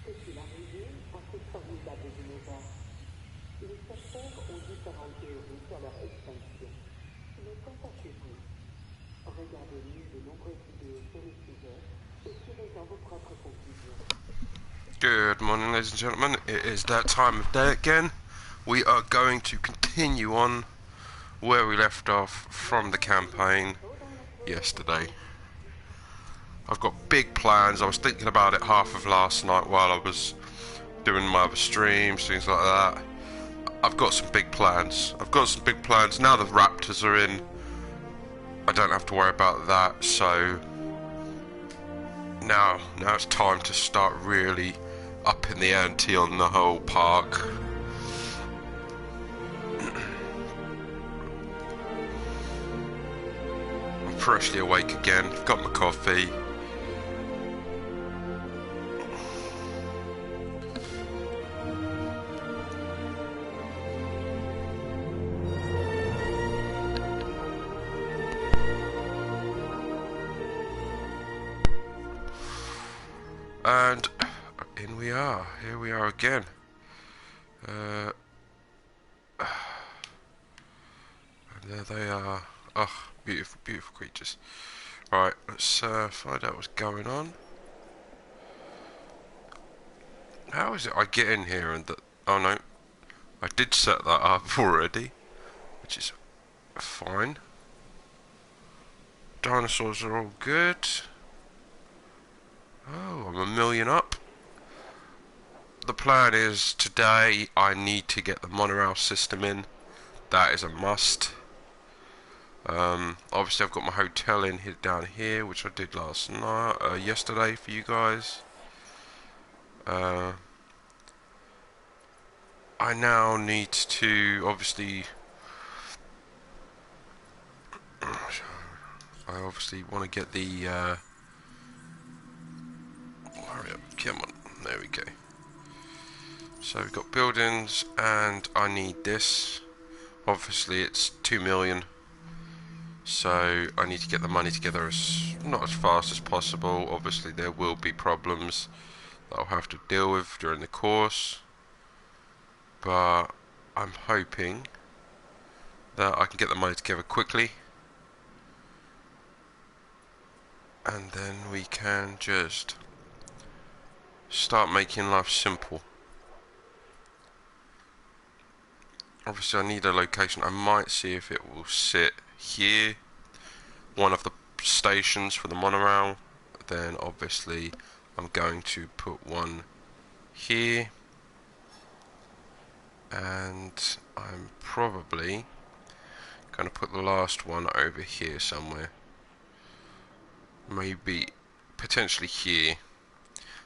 Depuis l'arrivée à ces formidables dinosaures, les chercheurs ont différentes théories sur leur extinction. Mais qu'en pensez-vous? Regardez-nous de nombreuses vidéos sur le sujet et tirez-en vos propres conclusions. Good morning, ladies and gentlemen. It is that time of day again. We are going to continue on where we left off from the campaign yesterday. I've got big plans. I was thinking about it half of last night while I was doing my other streams, things like that. I've got some big plans. Now the Raptors are in, I don't have to worry about that. So now it's time to start really upping the ante on the whole park. I'm freshly awake again. I've got my coffee. And here we are again. And there they are. Oh, beautiful, beautiful creatures. Right, let's find out what's going on. How is it I get in here and that... Oh no, I did set that up already, which is fine. Dinosaurs are all good. Oh, I'm a million up. The plan is today I need to get the monorail system in. That is a must. Obviously I've got my hotel in here down here, which I did yesterday for you guys. I now need to obviously want to get the hurry up, come on, there we go. So we've got buildings and I need this. Obviously it's 2 million, so I need to get the money together not as fast as possible. Obviously there will be problems that I'll have to deal with during the course, but I'm hoping that I can get the money together quickly, and then we can just start making life simple. Obviously I need a location. I might see if it will sit here, one of the stations for the monorail. Then obviously I'm going to put one here, and I'm probably going to put the last one over here somewhere. Maybe potentially here.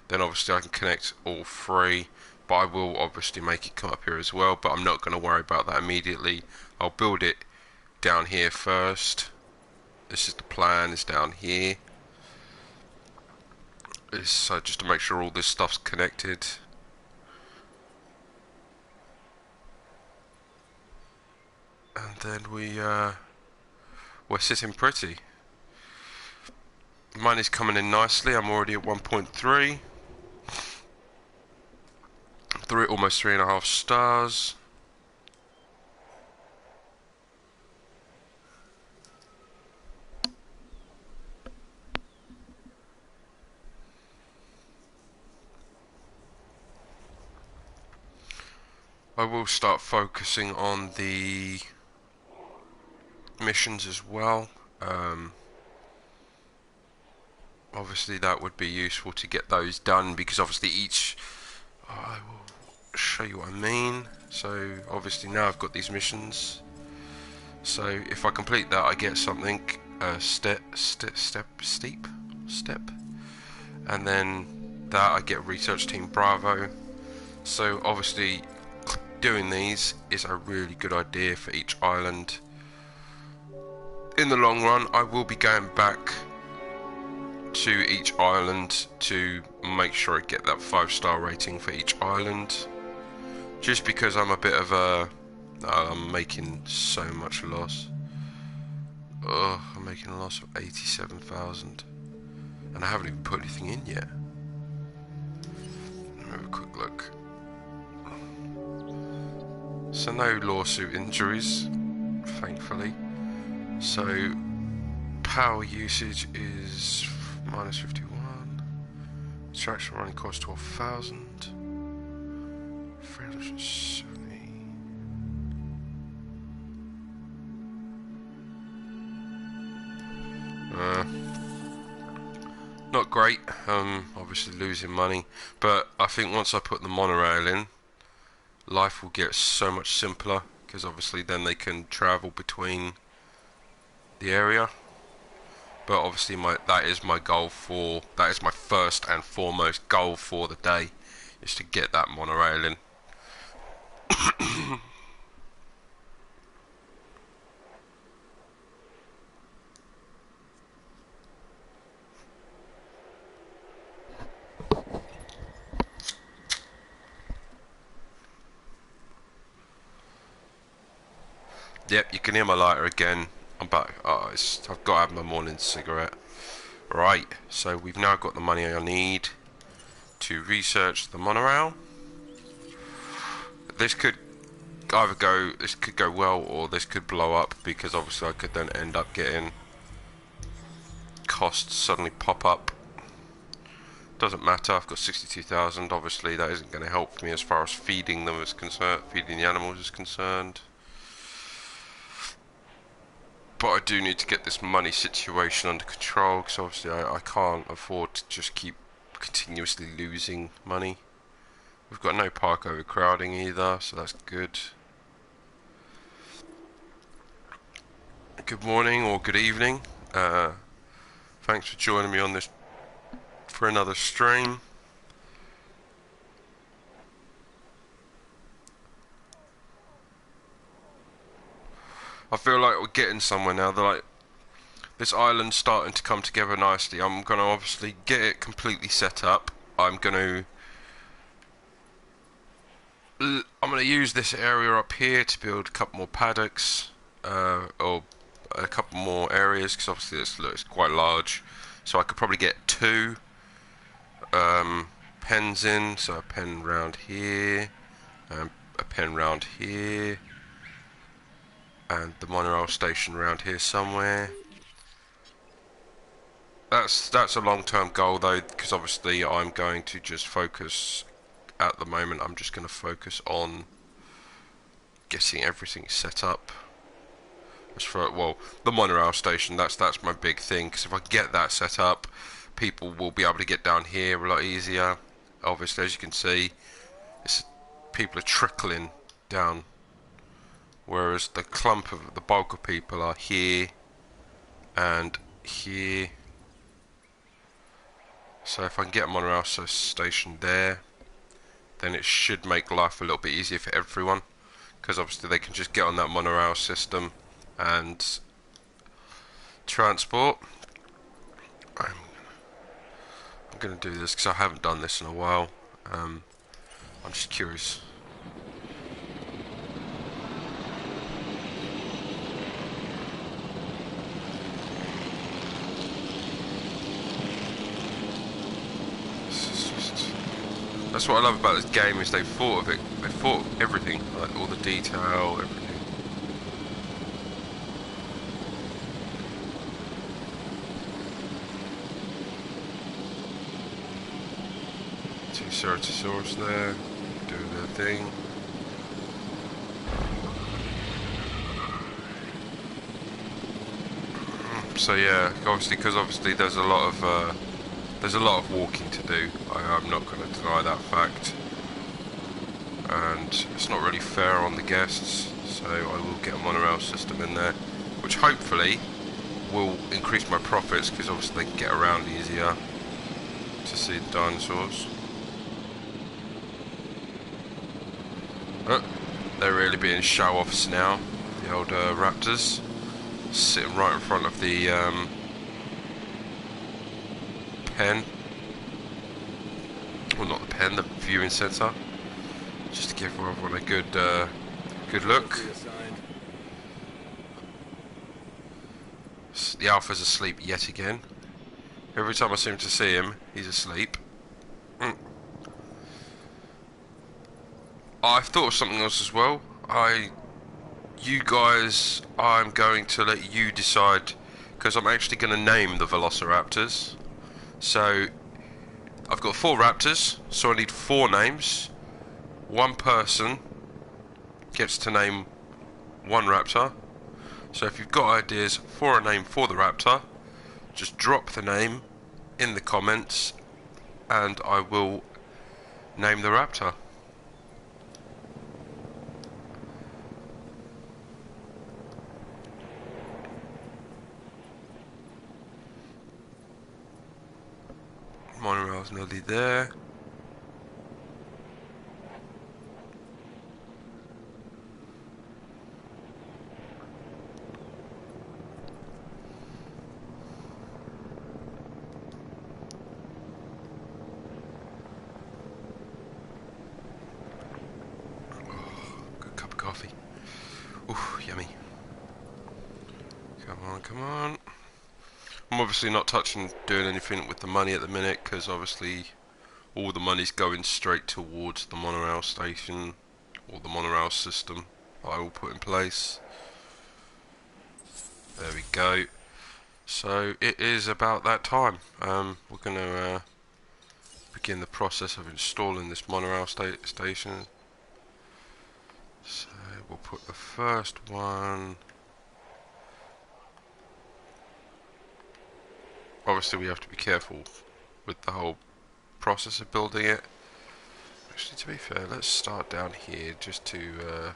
Then obviously I can connect all three, but I will obviously make it come up here as well, but I'm not going to worry about that immediately. I'll build it down here first. This is the plan, is down here. So just to make sure all this stuff's connected. And then we're sitting pretty. Money's coming in nicely. I'm already at 1.3. Almost 3.5 stars. I will start focusing on the missions as well. Obviously that would be useful to get those done, because obviously I will show you what I mean. So obviously now I've got these missions, so if I complete that I get something, step, and then that I get Research Team Bravo. So obviously doing these is a really good idea for each island. In the long run I will be going back to each island to make sure I get that 5-star rating for each island. Just because I'm a bit of a... I'm making so much loss. Oh, I'm making a loss of 87,000. And I haven't even put anything in yet. Let me have a quick look. So no lawsuit injuries, thankfully. So power usage is minus 51. Extraction running cost 12,000. 370. Not great. Obviously losing money, but I think once I put the monorail in, life will get so much simpler, because obviously then they can travel between the area. But obviously that is my first and foremost goal for the day, is to get that monorail in. Yep, you can hear my lighter again. I'm back. Oh, I've got to have my morning cigarette. Right, so we've now got the money I need to research the monorail. This could go well, or this could blow up, because obviously I could then end up getting costs suddenly pop up. Doesn't matter, I've got 62,000. Obviously that isn't going to help me as far as feeding them is concerned, feeding the animals is concerned. But I do need to get this money situation under control, because obviously I can't afford to just keep continuously losing money. We've got no park overcrowding either, so that's good. Good morning or good evening. Thanks for joining me on this for another stream. I feel like we're getting somewhere now. This island's starting to come together nicely. I'm going to obviously get it completely set up. I'm going to use this area up here to build a couple more paddocks, or a couple more areas, because obviously it's quite large. So I could probably get 2 pens in. So a pen round here, and a pen round here, and the monorail station around here somewhere. That's a long-term goal though, because obviously I'm going to just focus at the moment. I'm just going to focus on getting everything set up. As for the monorail station, that's my big thing, because if I get that set up, people will be able to get down here a lot easier. Obviously, as you can see, people are trickling down, whereas the bulk of people are here and here. So if I can get a monorail station there, then it should make life a little bit easier for everyone, because obviously they can just get on that monorail system and transport. I'm going to do this because I haven't done this in a while. I'm just curious. That's what I love about this game, is they thought of it. They thought everything, like all the detail, everything. Two Ceratosaurus there, doing their thing. So yeah, because obviously there's a lot of walking to do. I'm not going to deny that fact, and it's not really fair on the guests, so I will get a monorail system in there, which hopefully will increase my profits, because obviously they can get around easier to see the dinosaurs. They're really being show-offs now, the old raptors, sitting right in front of the pen. Well, not the pen, the viewing centre. Just to give everyone a good look. The Alpha's asleep yet again. Every time I seem to see him, he's asleep. I've thought of something else as well. You guys, I'm going to let you decide, because I'm actually going to name the Velociraptors. So, I've got 4 raptors, so I need 4 names. One person gets to name one raptor. So if you've got ideas for a name for the raptor, just drop the name in the comments and I will name the raptor. Monorail's nearly there. Good cup of coffee. Ooh, yummy. Come on, come on. I'm obviously not doing anything with the money at the minute, because obviously all the money's going straight towards the monorail station, or the monorail system I will put in place. There we go. So it is about that time. We're going to begin the process of installing this monorail station. So we'll put the first one. Obviously we have to be careful with the whole process of building it. Actually, to be fair, let's start down here just to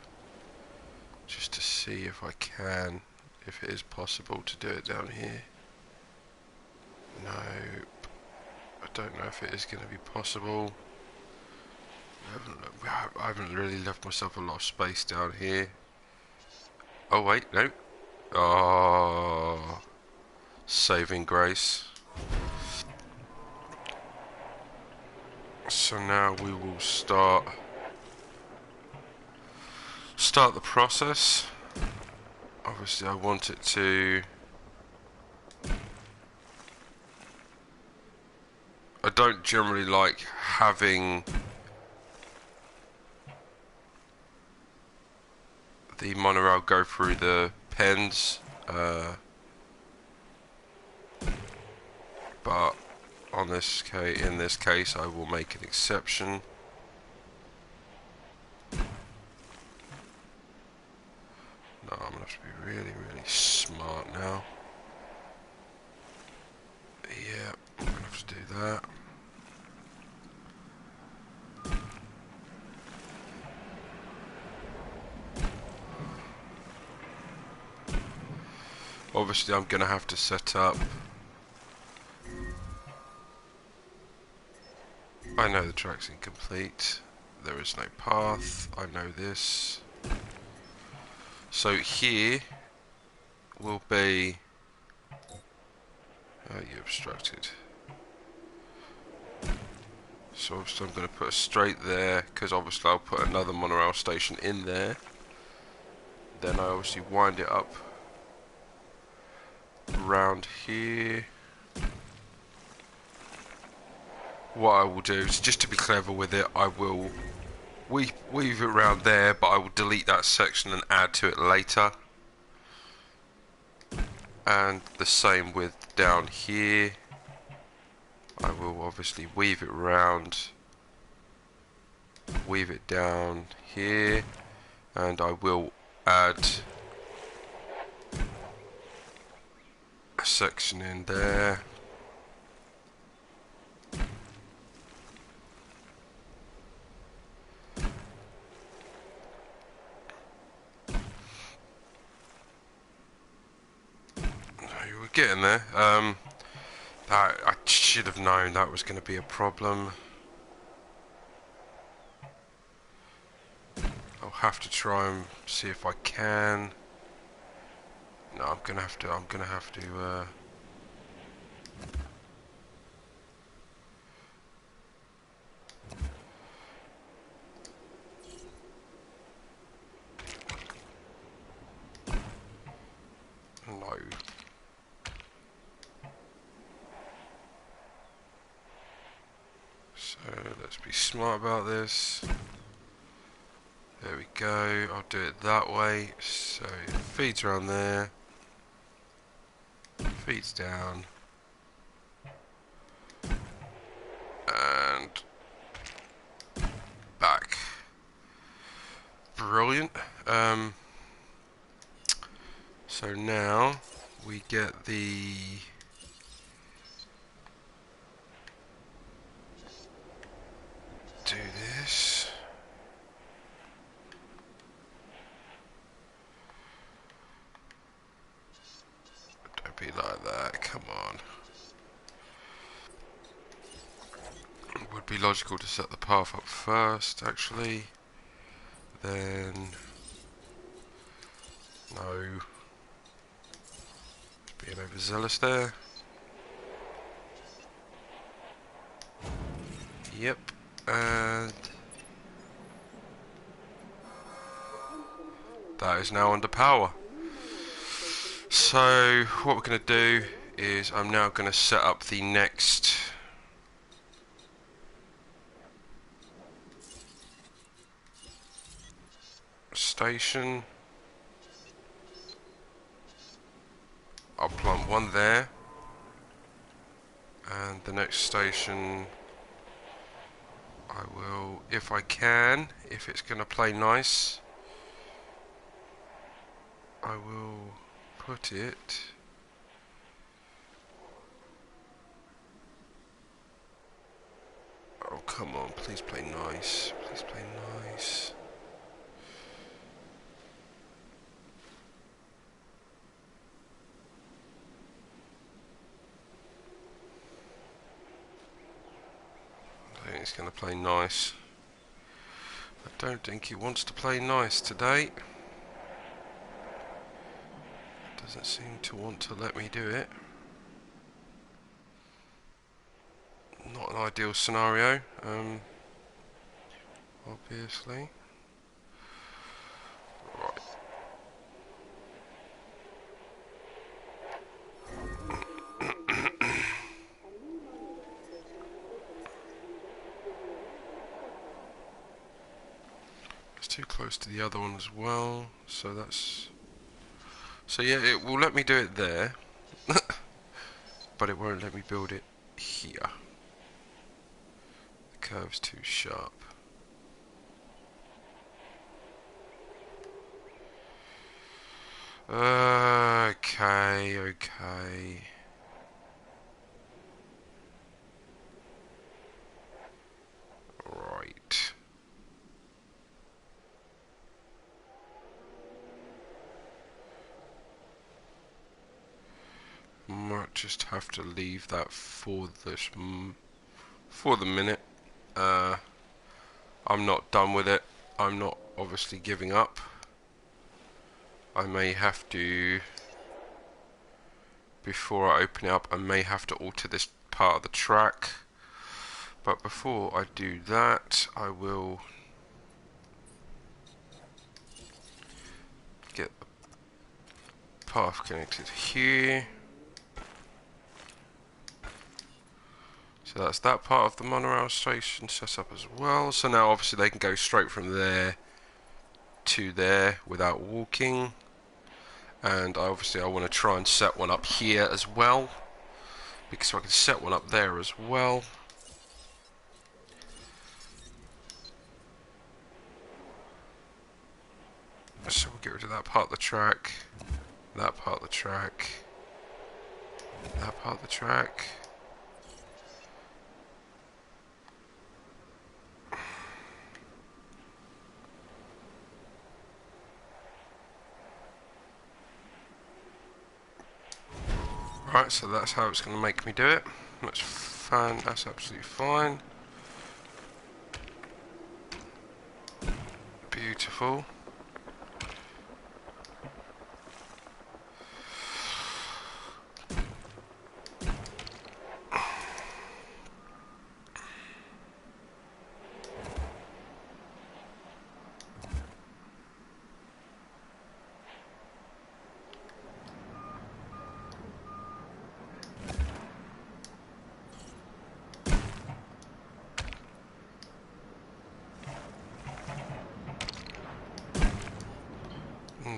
see if I can, if it is possible to do it down here. Nope. I don't know if it is going to be possible. I haven't really left myself a lot of space down here. Oh wait, no. Oh, saving grace. So now we will start the process. Obviously I want it to, I don't generally like having the monorail go through the pens, but in this case I will make an exception. No, I'm gonna have to be really smart now. Yeah, I'm gonna have to do that. Obviously I'm gonna have to set up. I know the track's incomplete. There is no path. I know this. So here will be. You obstructed. So obviously I'm going to put a straight there, because obviously I'll put another monorail station in there. Then I obviously wind it up around here. What I will do is, just to be clever with it, I will weave it around there, but I will delete that section and add to it later. And the same with down here. I will obviously weave it around, weave it down here, and I will add a section in there. You were getting there. I should have known that was going to be a problem. I'll have to try and see if I can. No, I'm gonna have to. be smart about this. There we go. I'll do it that way. So it feeds around there. Feeds down. And back. Brilliant. So now we get the do this. Don't be like that, come on. It would be logical to set the path up first, actually. Then no. Being overzealous there. Yep, and that is now under power. So what we're going to do is I'm now going to set up the next station. I'll plant one there, and the next station I will, if I can, if it's going to play nice, I will put it oh come on, please play nice, please play nice. I think it's going to play nice. I don't think he wants to play nice today. Doesn't seem to want to let me do it. Not an ideal scenario, obviously. Right. It's too close to the other one as well, so that's... So yeah, it will let me do it there, but it won't let me build it here. The curve's too sharp. Okay, okay. Right. Might just have to leave that for this for the minute. I'm not done with it. I'm not obviously giving up. I may have to, before I open it up, I may have to alter this part of the track. But before I do that, I will get the path connected here. So that's that part of the monorail station set up as well. So now obviously they can go straight from there to there without walking. And obviously I want to try and set one up here as well, because I can set one up there as well. So we'll get rid of that part of the track, that part of the track, that part of the track. Right, so that's how it's going to make me do it. That's fine, that's absolutely fine. Beautiful.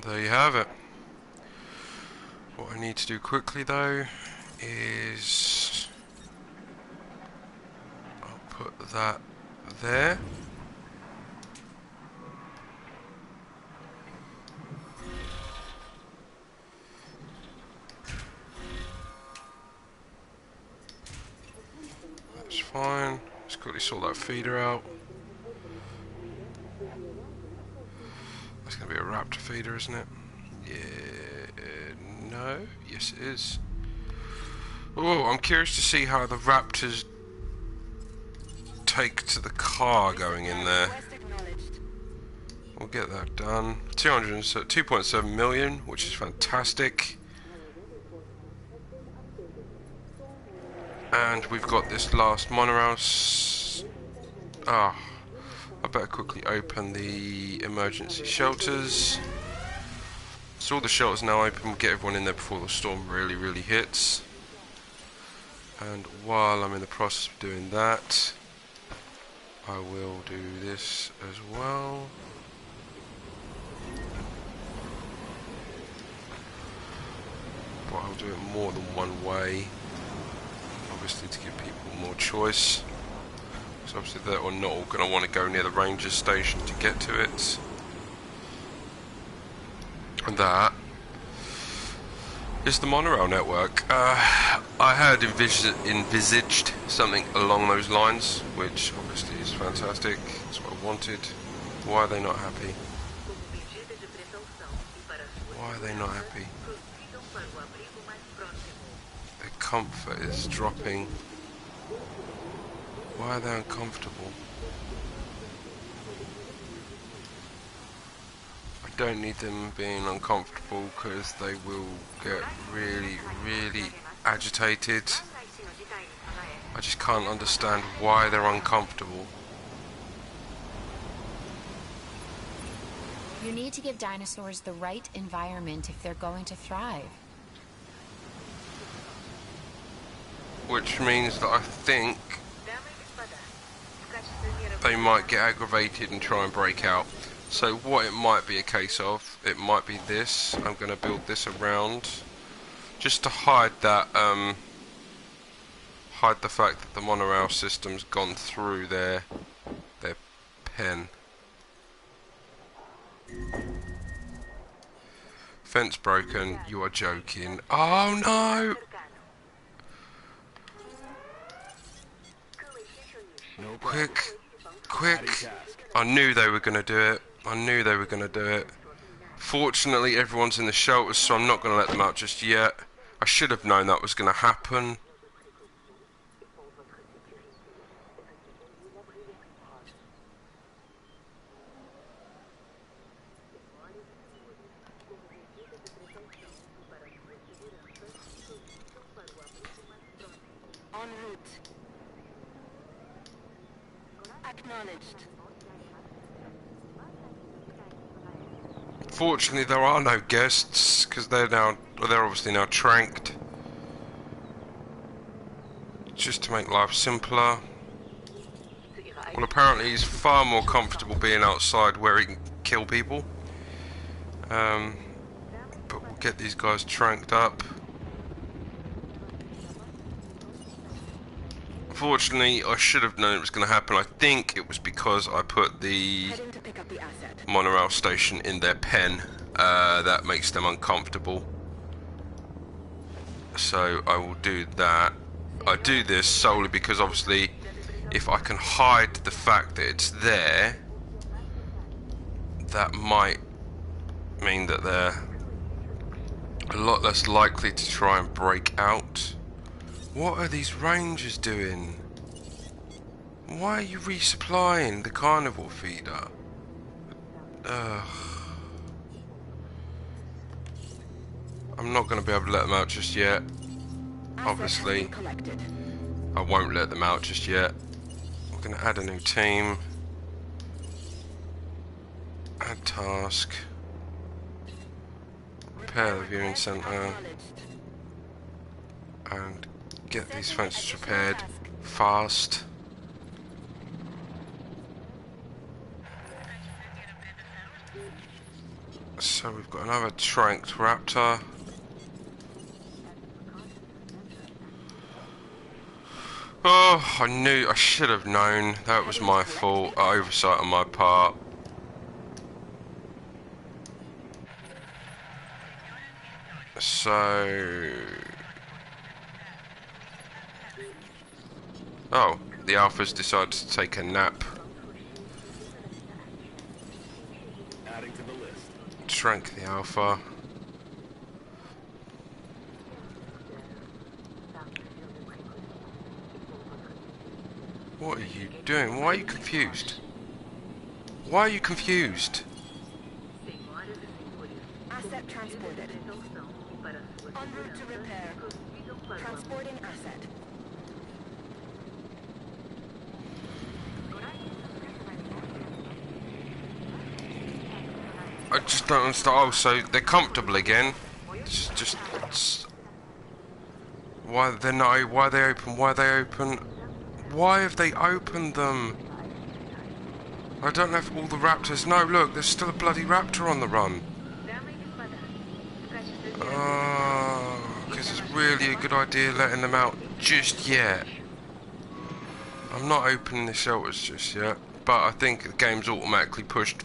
there you have it. What I need to do quickly though is I'll put that there. That's fine. Let's quickly sort that feeder out. That's going to be a raptor feeder, isn't it? Yeah, no, yes it is. Oh, I'm curious to see how the raptors take to the car going in there. We'll get that done. 2.7 million, which is fantastic. And we've got this last monorail. I better quickly open the emergency shelters. So all the shelters now open. We'll get everyone in there before the storm really hits. And while I'm in the process of doing that, I will do this as well. But I'll do it more than one way, obviously to give people more choice. So obviously they're not all going to want to go near the ranger station to get to it. And that is the monorail network. I had envisaged something along those lines, which obviously is fantastic. That's what I wanted. Why are they not happy? Why are they not happy? Their comfort is dropping. Why are they uncomfortable? I don't need them being uncomfortable because they will get really agitated. I just can't understand why they're uncomfortable. You need to give dinosaurs the right environment if they're going to thrive. Which means that I think they might get aggravated and try and break out. So what it might be a case of, it might be this. I'm going to build this around just to hide that, hide the fact that the monorail system's gone through their pen. Fence broken. You are joking. Oh no! Quick! I knew they were going to do it. I knew they were going to do it. Fortunately, everyone's in the shelters, so I'm not going to let them out just yet. I should have known that was going to happen. En route. Acknowledged. Fortunately, there are no guests because they're obviously now tranked. Just to make life simpler. Well, apparently he's far more comfortable being outside where he can kill people. But we'll get these guys tranked up. Fortunately, I should have known it was going to happen. I think it was because I put the monorail station in their pen. That makes them uncomfortable. So I will do that. I do this solely because obviously if I can hide the fact that it's there, that might mean that they're a lot less likely to try and break out. What are these rangers doing? Why are you resupplying the carnivore feeder? Ugh. I'm not going to be able to let them out just yet. Obviously, I won't let them out just yet. I'm going to add a new team. Add task. Repair the viewing centre. And get these fences repaired fast. So So we've got another tranked raptor. Oh, I should have known. That was my fault. Oversight on my part. So... Oh, the alpha's decided to take a nap. Adding to the list. Shrank the alpha. What are you doing? Why are you confused? Why are you confused? Asset transported. En route to repair. Transporting asset. I just don't understand. Oh, so they're comfortable again. Why they're not? Why are they open? Why are they open? Why have they opened them? I don't know if all the raptors... No, look, there's still a bloody raptor on the run. Because it's really a good idea letting them out just yet. I'm not opening the shelters just yet, but I think the game's automatically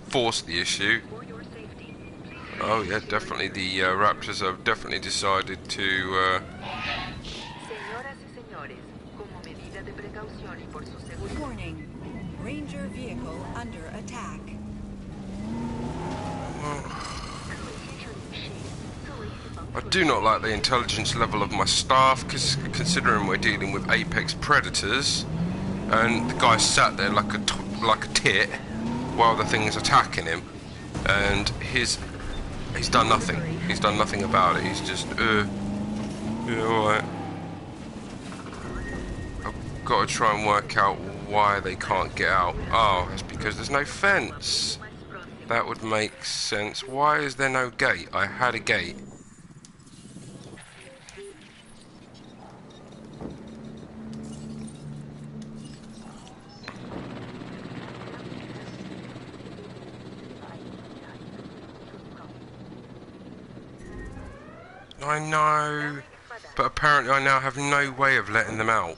forced the issue. Oh yeah, definitely the raptors have definitely decided to... Warning. Ranger vehicle under attack. I do not like the intelligence level of my staff, because considering we're dealing with apex predators, and the guy sat there like a tit while the thing is attacking him, and he's done nothing. He's done nothing about it. He's just yeah, alright. I've got to try and work out why they can't get out. Oh, it's because there's no fence. That would make sense. Why is there no gate? I had a gate. I know, but apparently I now have no way of letting them out.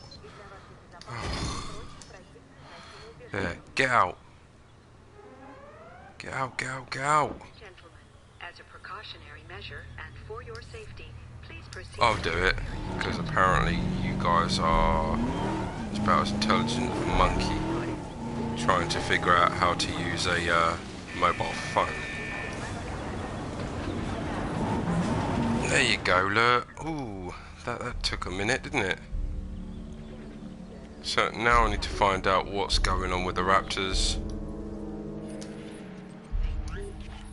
There, get out. Get out, get out, get out. Gentlemen, as a precautionary measure and for your safety, please proceed. I'll do it, because apparently you guys are about as intelligent as a monkey trying to figure out how to use a mobile phone. There you go, look. Ooh, that took a minute, didn't it? So now I need to find out what's going on with the raptors.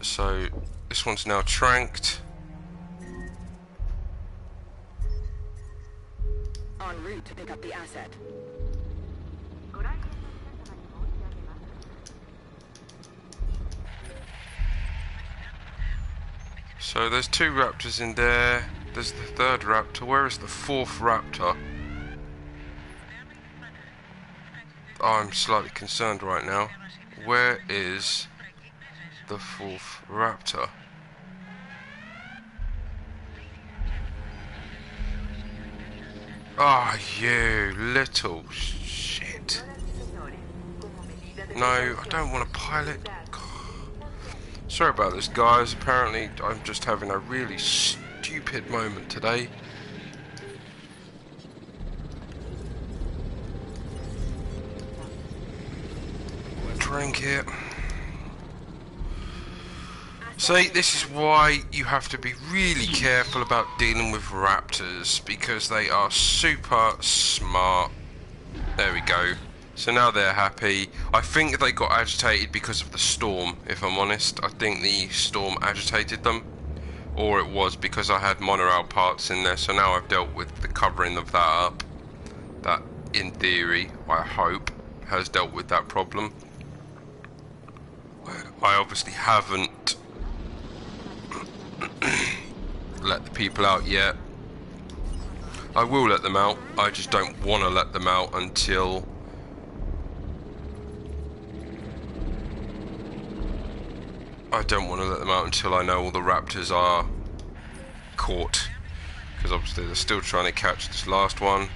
So this one's now tranked. En route to pick up the asset. So there's two raptors in there. There's the third raptor. Where is the fourth raptor? I'm slightly concerned right now. Where is the fourth raptor? Ah, oh, you little shit. No, I don't want to pilot. Sorry about this, guys. Apparently, I'm just having a really stupid moment today. Drink it. See, this is why you have to be really careful about dealing with raptors, because they are super smart. There we go. So now they're happy. I think they got agitated because of the storm, if I'm honest. I think the storm agitated them. Or it was because I had monorail parts in there, so now I've dealt with the covering of that up. That, in theory, I hope, has dealt with that problem. I obviously haven't let the people out yet. I will let them out, I just don't want to let them out until I don't want to let them out until I know all the raptors are caught, because obviously they're still trying to catch this last one.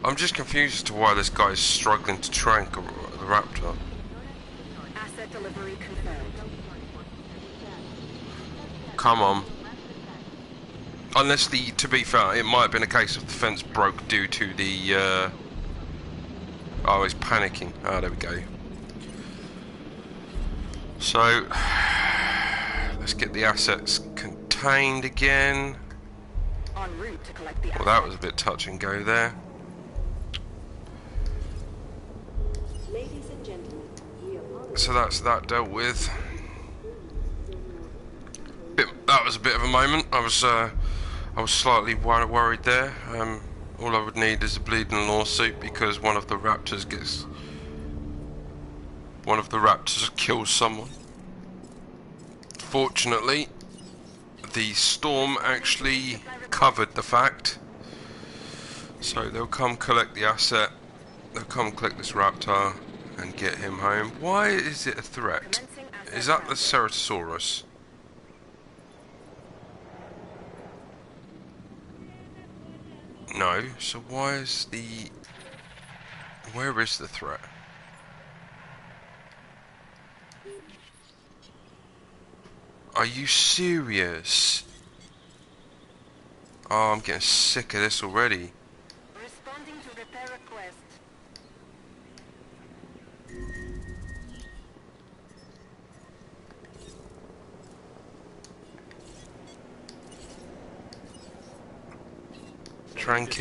I'm just confused as to why this guy's struggling to trank the raptor. Asset delivery confirmed. Come on. Unless to be fair, it might have been a case of the fence broke due to the, oh, he's panicking. Ah, there we go. So, let's get the assets contained again. En route to collect the asset. Well, that was a bit touch and go there. Ladies and gentlemen, we apologize. So that's that dealt with. That was a bit of a moment. I was slightly worried there. All I would need is a bleeding lawsuit because one of the raptors kills someone. Fortunately, the storm actually covered the fact. So they'll come collect the asset. They'll come collect this raptor and get him home. Why is it a threat? Is that the Ceratosaurus? No, so why is where is the threat? Are you serious? Oh, I'm getting sick of this already. Responding to repair request. Trank.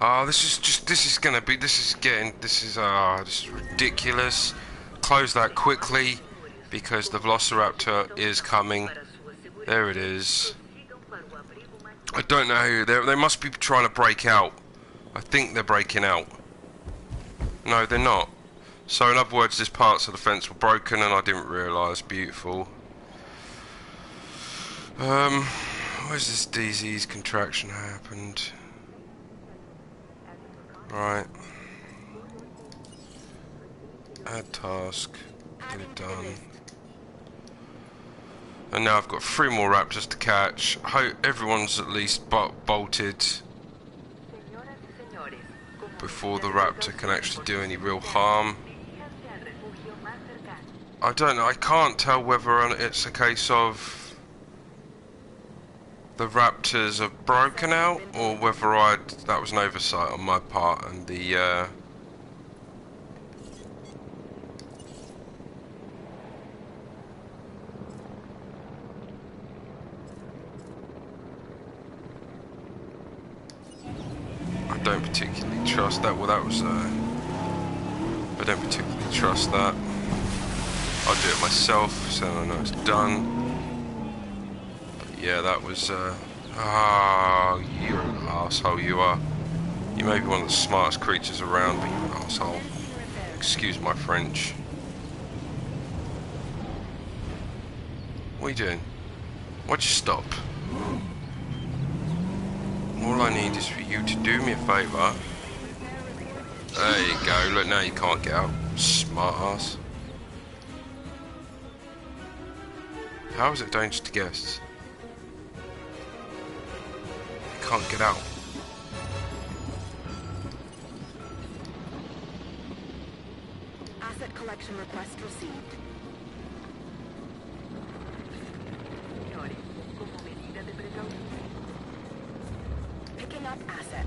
Oh, this is ridiculous. Close that quickly, because the Velociraptor is coming. There it is. I don't know who, they must be trying to break out. I think they're breaking out. No, they're not. So in other words, these parts of the fence were broken and I didn't realise. Beautiful. Where's this disease contraction happened? Right. Add task. Get it done. And now I've got 3 more raptors to catch. Hope everyone's at least bolted before the raptor can actually do any real harm. I don't know, I can't tell whether it's a case of the raptors have broken out or whether that was an oversight on my part and the I don't particularly trust that. Well, that was I don't particularly trust that. I'll do it myself so I know it's done. Yeah, that was, you're an arsehole, you are. You may be one of the smartest creatures around, but you're an arsehole. Excuse my French. What are you doing? Why'd you stop? All I need is for you to do me a favour. There you go, look, now you can't get out. Smart ass. How is it dangerous to guests? Can't get out. Asset collection request received. Picking up asset.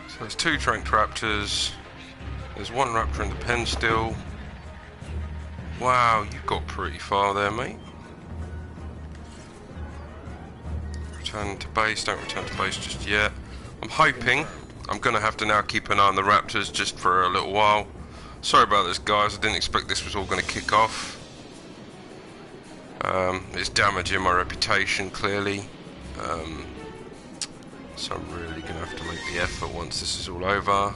So there's 2 tranked raptors. There's 1 raptor in the pen still. Wow, you got pretty far there, mate. Return to base, don't return to base just yet. I'm hoping I'm going to have to now keep an eye on the raptors just for a little while. Sorry about this, guys, I didn't expect this was all going to kick off. It's damaging my reputation, clearly. So I'm really going to have to make the effort once this is all over.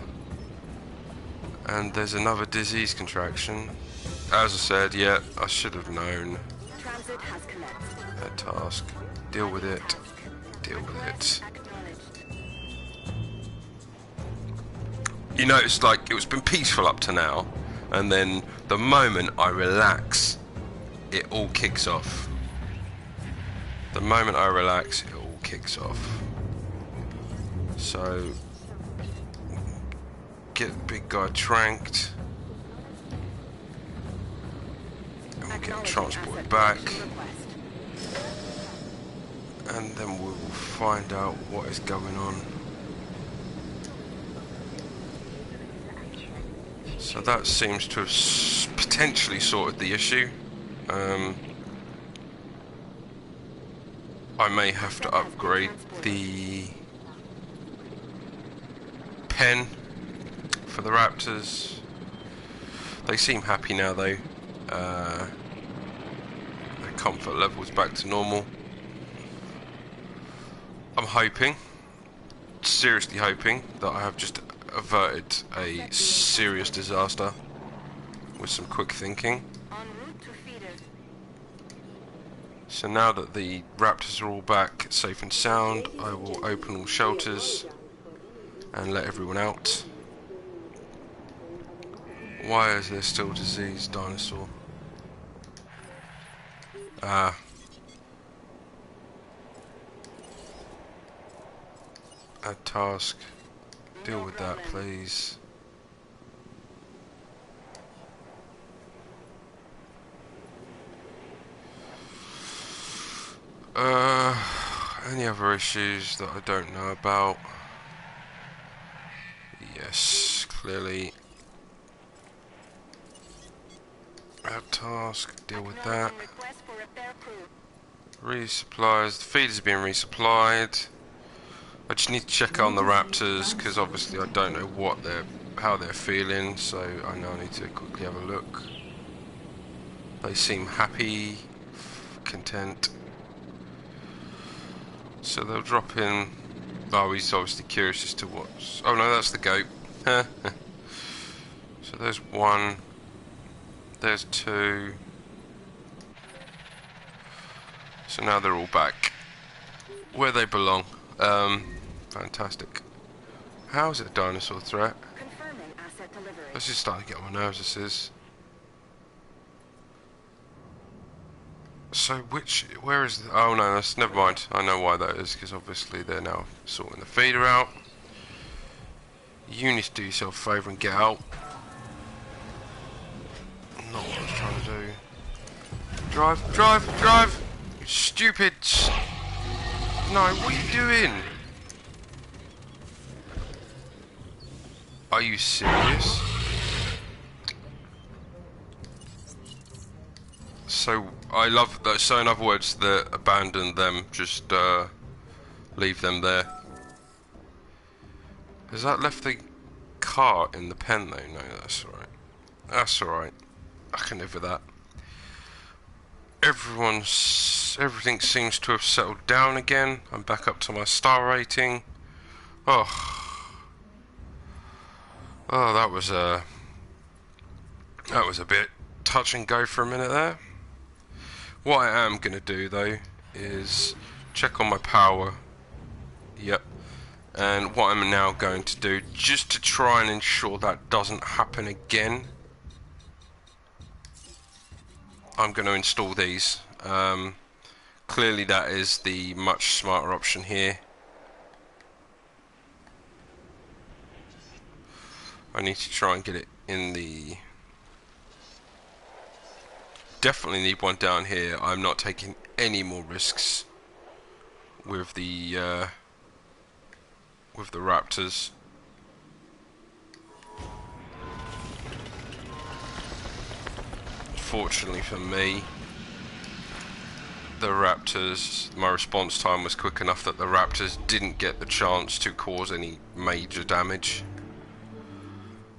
And there's another disease contraction. As I said, yeah, I should have known. Transit has commenced. That task. Deal with it. Deal with it. You know, it's like it's been peaceful up to now, and then the moment I relax, it all kicks off. The moment I relax, it all kicks off. So, get the big guy tranked, and we'll get transported back, and then we'll find out what is going on. So that seems to have potentially sorted the issue. I may have to upgrade the pen for the raptors. They seem happy now though. Their comfort level is back to normal. I'm hoping, seriously hoping, that I have just averted a serious disaster with some quick thinking. So now that the raptors are all back safe and sound, I will open all shelters and let everyone out. Why is there still diseased dinosaur? Ah. Add task. Deal with that, please. Any other issues that I don't know about? Yes, clearly. Add task, deal with that. Resupplies, the feed is being resupplied. I just need to check on the raptors because obviously I don't know how they're feeling, so I now need to quickly have a look. They seem happy, content. So they'll drop in. Oh, he's obviously curious as to what's. Oh no, that's the goat. So there's one. There's two. So now they're all back where they belong. Fantastic. How is it a dinosaur threat? Confirming asset delivery. This is starting to get on my nerves, this is. So where is the, oh no, that's, never mind. I know why that is, because obviously they're now sorting the feeder out. You need to do yourself a favour and get out. Not what I was trying to do. Drive, drive, drive! You stupid... No, what are you doing? Are you serious? So, I love that. So, in other words, that abandon them, just leave them there. Has that left the car in the pen though? No, that's alright. That's alright. I can live with that. Everything seems to have settled down again. I'm back up to my star rating. Oh, that was a bit touch and go for a minute there. What I am gonna do though is check on my power. Yep. And what I'm now going to do, just to try and ensure that doesn't happen again, I'm going to install these. Clearly that is the much smarter option here. I need to try and get it in the... Definitely need one down here. I'm not taking any more risks with the raptors. Fortunately for me, the raptors, my response time was quick enough that the raptors didn't get the chance to cause any major damage.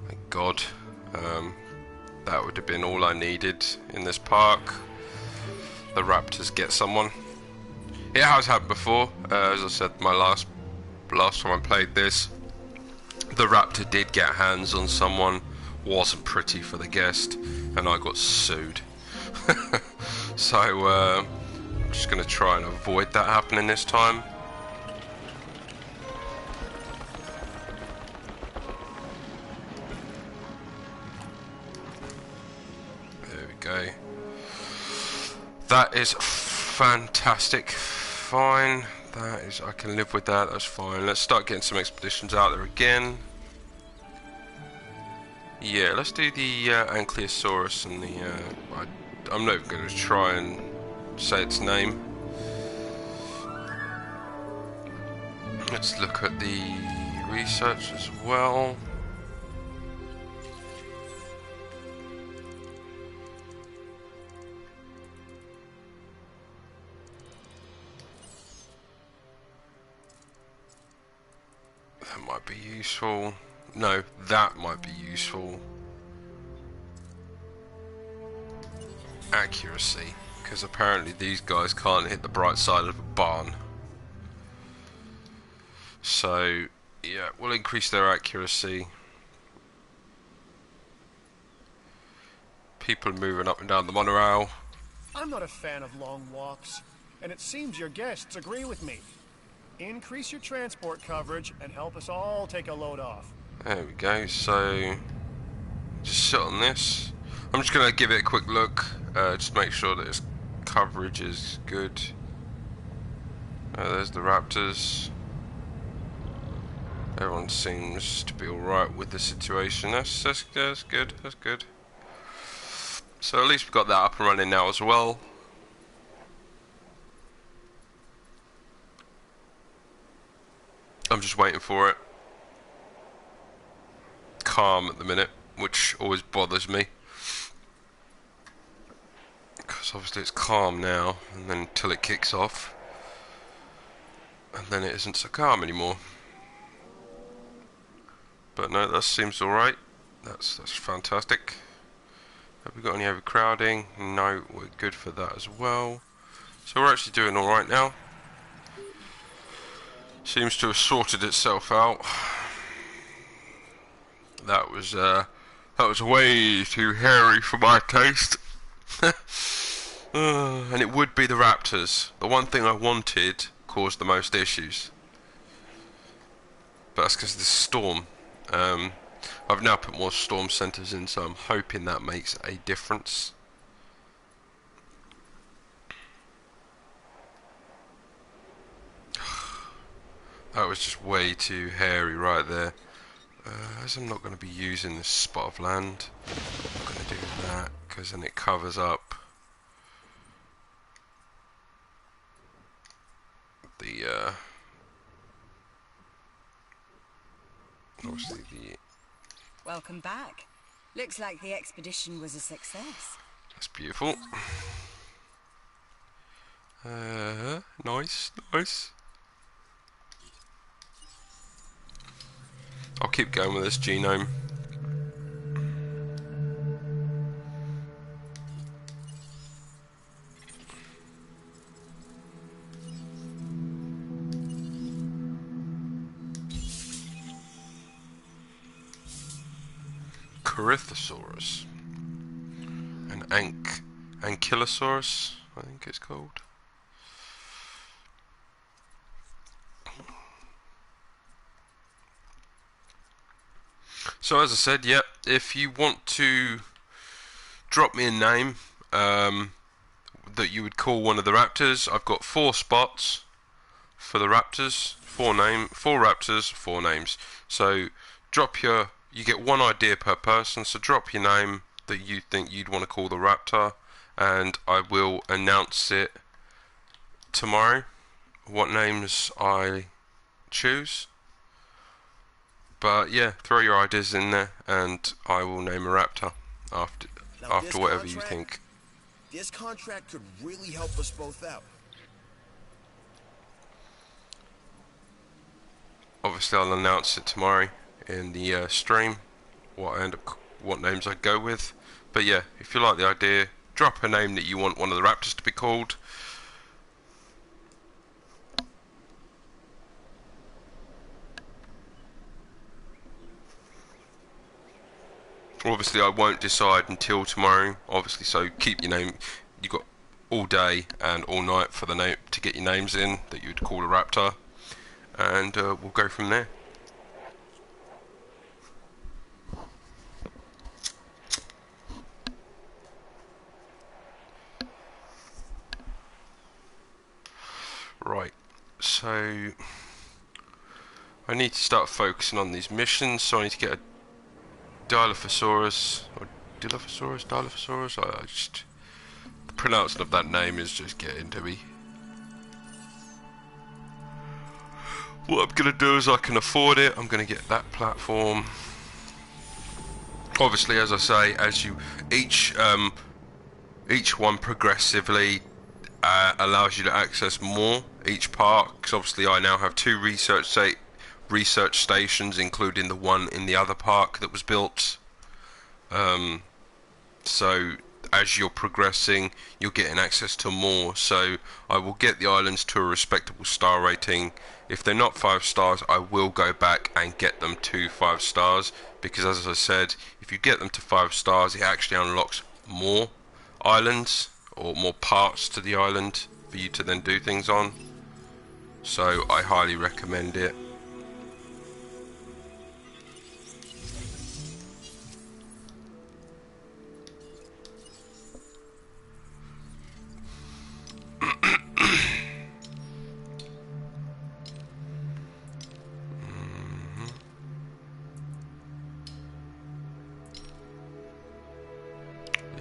Thank God. That would have been all I needed in this park. The raptors get someone. It has happened before. As I said, my last time I played this, the raptor did get hands on someone. Wasn't pretty for the guest, and I got sued. So just going to try and avoid that happening this time. There we go. That is fantastic. Fine. That is, I can live with that. That's fine. Let's start getting some expeditions out there again. Yeah, let's do the Ankylosaurus and the. I'm not even going to try and say its name. Let's look at the research as well. That might be useful. No, that might be useful. Accuracy, because apparently these guys can't hit the bright side of a barn. So, yeah, we'll increase their accuracy. People moving up and down the monorail. I'm not a fan of long walks, and it seems your guests agree with me. Increase your transport coverage and help us all take a load off. There we go, so just sit on this. I'm just going to give it a quick look, just make sure that its coverage is good. There's the raptors. Everyone seems to be alright with the situation. That's good, that's good. So at least we've got that up and running now as well. I'm just waiting for it. Calm at the minute, which always bothers me. Because obviously it's calm now, and then until it kicks off. And then it isn't so calm anymore. But no, that seems alright. That's fantastic. Have we got any overcrowding? No, we're good for that as well. So we're actually doing alright now. Seems to have sorted itself out. That was way too hairy for my taste. And it would be the raptors. The one thing I wanted caused the most issues. But that's because of the storm. I've now put more storm centers in, so I'm hoping that makes a difference. That was just way too hairy right there. As I'm not going to be using this spot of land, I'm going to do that because then it covers up the obviously the. Welcome back. Looks like the expedition was a success. That's beautiful. Nice, nice. I'll keep going with this genome. Corythosaurus. An Ankylosaurus, I think it's called. So as I said, yep, if you want to drop me a name that you would call one of the raptors, I've got 4 spots for the raptors, 4 raptors, 4 names. So you get 1 idea per person, so drop your name that you think you'd want to call the raptor, and I will announce it tomorrow, what names I choose. But yeah, throw your ideas in there, and I will name a raptor after whatever you think. This contract could really help us both out. Obviously, I'll announce it tomorrow in the stream. What names I go with. But yeah, if you like the idea, drop a name that you want one of the raptors to be called. Obviously I won't decide until tomorrow, obviously, so keep your name. all day and all night for the name to get your names in that you'd call a raptor, and we'll go from there. Right, so I need to start focusing on these missions, so I need to get a Dilophosaurus, or Dilophosaurus? I just, the pronouncing of that name is just getting to me. What I'm going to do is I can afford it, I'm going to get that platform. Obviously, as I say, as you, each one progressively allows you to access more each part, because obviously I now have 2 research stations, including the one in the other park that was built. So as you're progressing, you're getting access to more. So I will get the islands to a respectable star rating. If they're not 5 stars, I will go back and get them to 5 stars, because as I said, if you get them to 5 stars, it actually unlocks more islands or more parts to the island for you to then do things on. So I highly recommend it.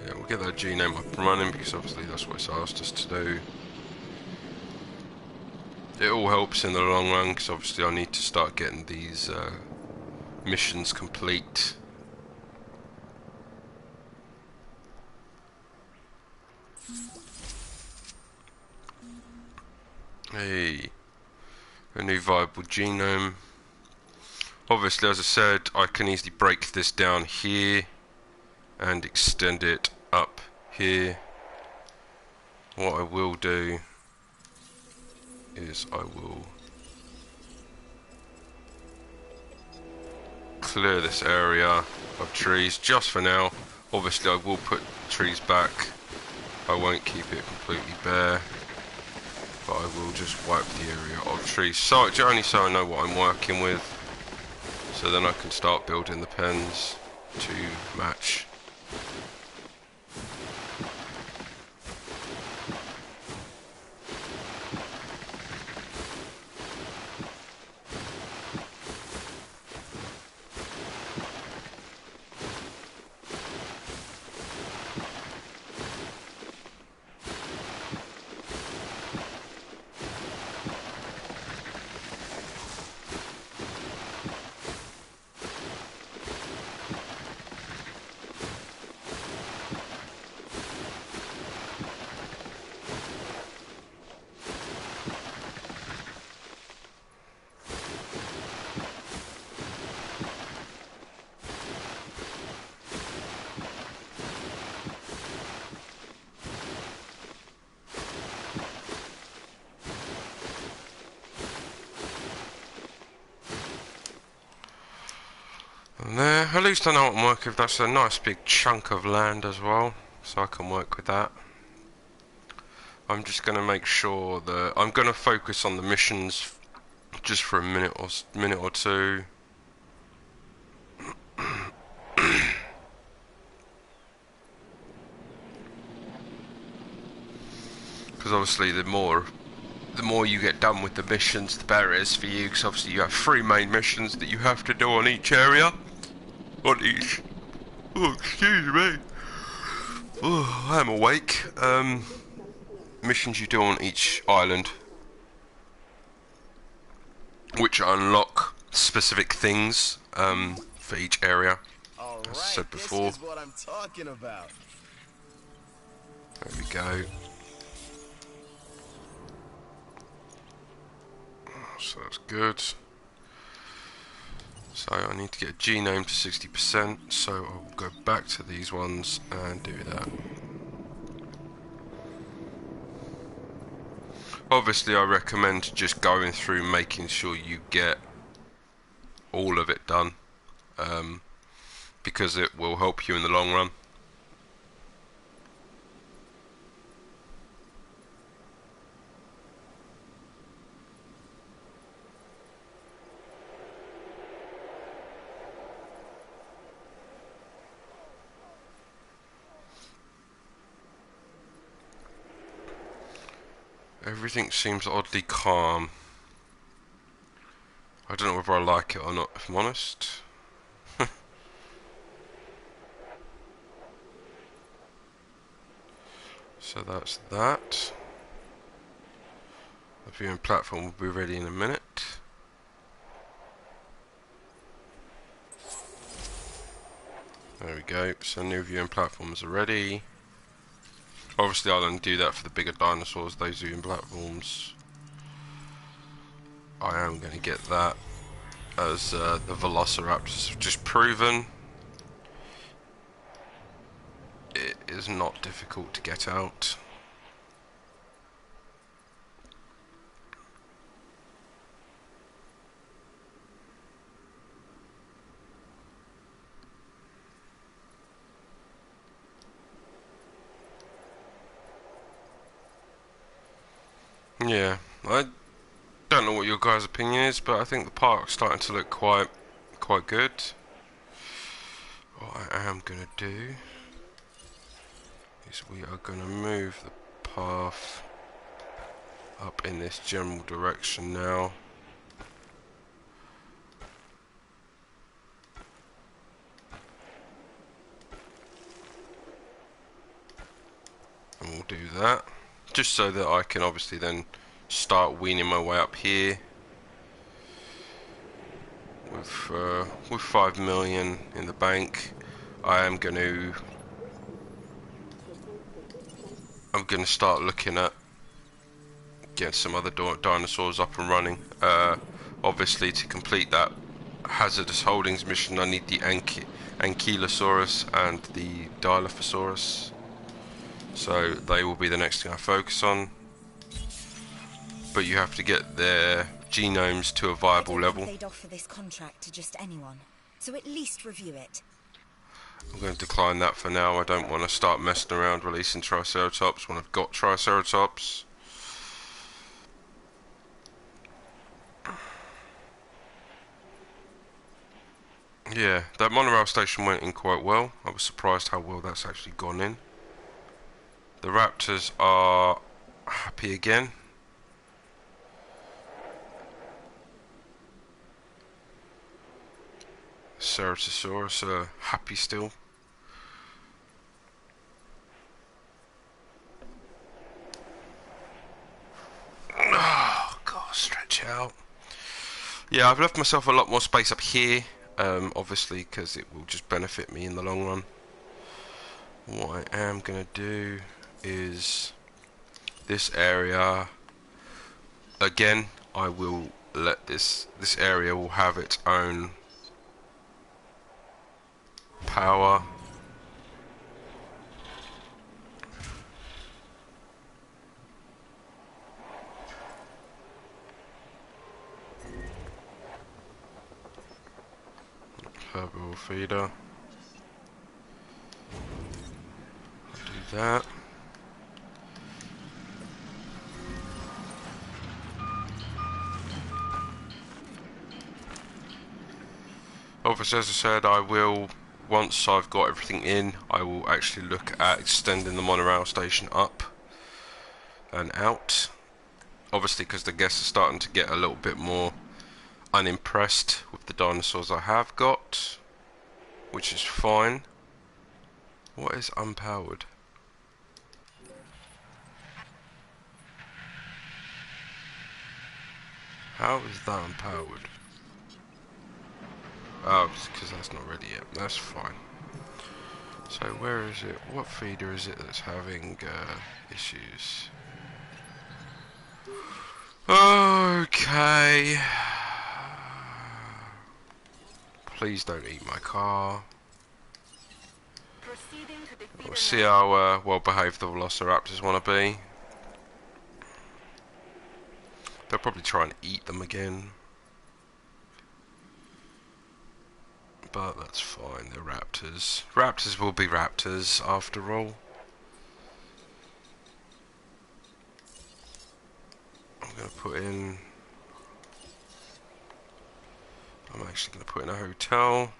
Yeah, we'll get that genome up and running, because obviously that's what it's asked us to do. It all helps in the long run, because obviously I need to start getting these missions complete. Hey, a new viable genome. Obviously, as I said, I can easily break this down here and extend it up here. What I will do is I will clear this area of trees just for now. Obviously I will put trees back, I won't keep it completely bare, but I will just wipe the area of trees, so only so I know what I'm working with, so then I can start building the pens to match. And there, at least I know what I'm working with. That's a nice big chunk of land as well, so I can work with that. I'm just going to make sure that I'm going to focus on the missions just for a minute or two. Because obviously the more you get done with the missions, the better it is for you, because obviously you have 3 main missions that you have to do on each area. Oh, excuse me. Oh, I am awake. Missions you do on each island, which unlock specific things for each area, as I said before. This is what I'm talking about. There we go. So that's good. So I need to get a genome to 60%, so I'll go back to these ones and do that. Obviously I recommend just going through making sure you get all of it done, because it will help you in the long run. Everything seems oddly calm. I don't know whether I like it or not, if I'm honest. So that's that. The viewing platform will be ready in a minute. There we go, so new viewing platforms are ready. Obviously I'll only do that for the bigger dinosaurs, those viewing platforms. I am going to get that, as the Velociraptors have just proven. It is not difficult to get out. Yeah, I don't know what your guys' opinion is, but I think the park's starting to look quite good. What I am gonna do is we are gonna move the path up in this general direction now. And we'll do that, just so that I can obviously then start weaning my way up here. With 5 million in the bank, I'm gonna start looking at getting some other dinosaurs up and running. Obviously, to complete that hazardous holdings mission, I need the Ankylosaurus and the Dilophosaurus. So they will be the next thing I focus on. But you have to get their genomes to a viable level. They'd offer this contract to just anyone, so at least review it. I'm going to decline that for now. I don't want to start messing around releasing Triceratops when I've got Triceratops. Yeah, that monorail station went in quite well. I was surprised how well that's actually gone in. The raptors are happy again. Ceratosaurus are happy still. Oh god, stretch out. Yeah, I've left myself a lot more space up here, obviously because it will just benefit me in the long run. What I am going to do is this area, again, I will let this area will have its own power. Herbal feeder. Do that. Obviously, as I said, I will, once I've got everything in, I will actually look at extending the monorail station up and out. Obviously, because the guests are starting to get a little bit more unimpressed with the dinosaurs I have got, which is fine. What is unpowered? How is that unpowered? Oh, it's because that's not ready yet. That's fine. So where is it? What feeder is it that's having issues? Okay. Please don't eat my car. We'll see how well behaved the Velociraptors want to be. They'll probably try and eat them again. But that's fine, they're raptors. Raptors will be raptors after all. I'm actually going to put in a hotel.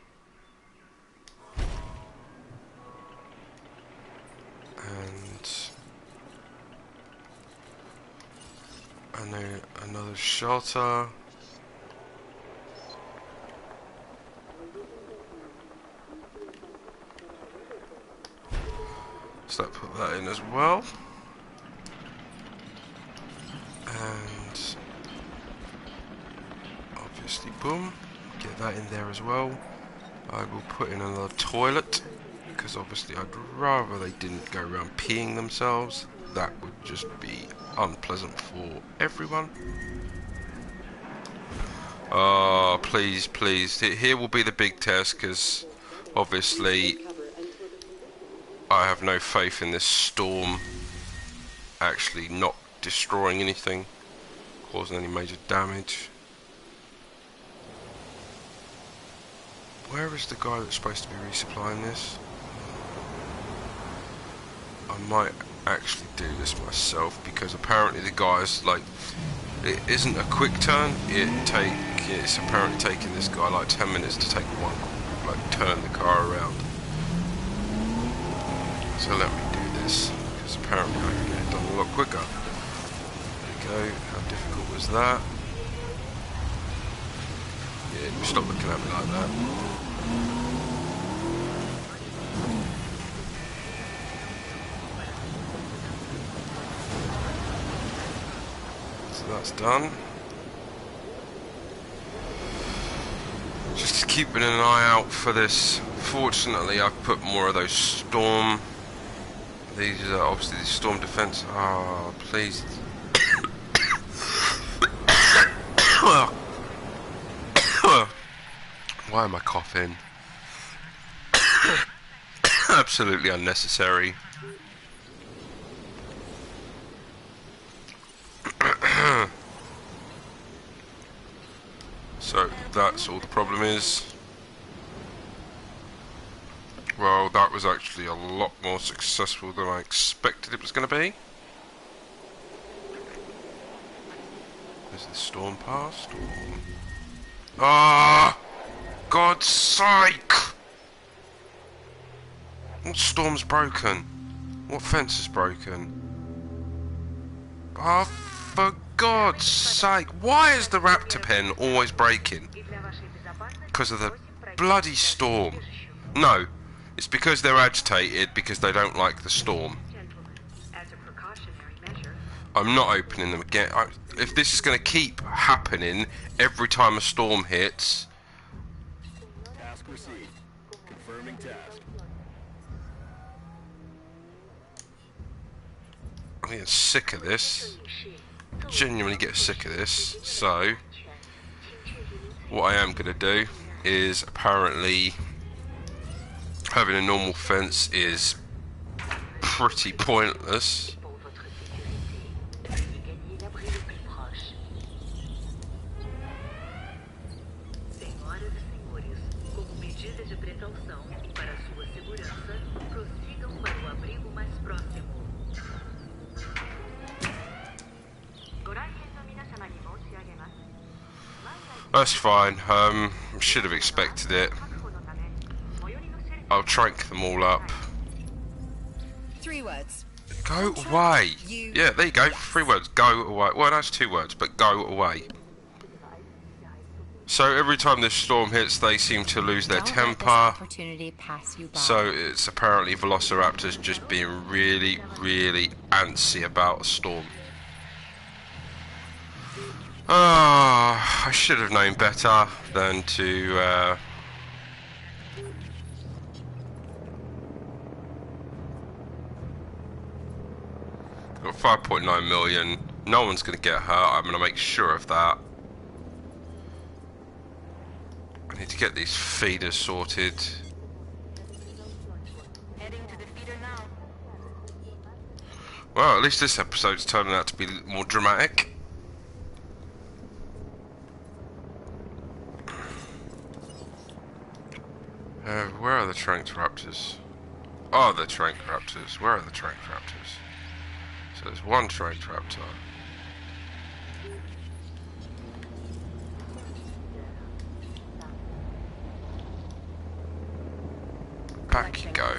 And And then another shelter. So that put that in as well. And obviously, boom, get that in there as well. I will put in another toilet because obviously I'd rather they didn't go around peeing themselves. That would just be unpleasant for everyone. Oh, please, please. Here will be the big test because obviously I have no faith in this storm actually not destroying anything, causing any major damage. Where is the guy that's supposed to be resupplying this? I might actually do this myself because apparently the guy's like, it isn't a quick turn. It's apparently taking this guy like 10 minutes to take one, like turn the car around. So let me do this because apparently I can get it done a lot quicker. There we go. How difficult was that? Yeah, stop looking at me like that. So that's done. Just keeping an eye out for this. Fortunately, I've put more of those storm. These are obviously the storm defense. Oh, please. Why am I coughing? Absolutely unnecessary. So that's all the problem is. Well, that was actually a lot more successful than I expected it was going to be. Is the storm past? Ah! God's sake! What storm's broken? What fence is broken? Ah, for God's sake! Why is the raptor pen always breaking? Because of the bloody storm. No, it's because they're agitated because they don't like the storm. I'm not opening them again. If this is going to keep happening every time a storm hits... Task received. Confirming task. I'm getting sick of this. Genuinely get sick of this. So, what I am going to do is apparently having a normal fence is pretty pointless. That's fine. Should have expected it. I'll trank them all up. 3 words. Go away. Yeah, there you go. 3 words. Go away. Well, that's 2 words, but go away. So every time this storm hits, they seem to lose their temper. So it's apparently velociraptors just being really, really antsy about a storm. I should have known better than to got 5.9 million. No one's going to get hurt. I'm going to make sure of that. I need to get these feeders sorted. Heading to the feeder now. Well, at least this episode's turning out to be more dramatic. Where are the tranked raptors? Oh, the tranked raptors. Where are the tranked raptors? So there's one tranked raptor. Back you go.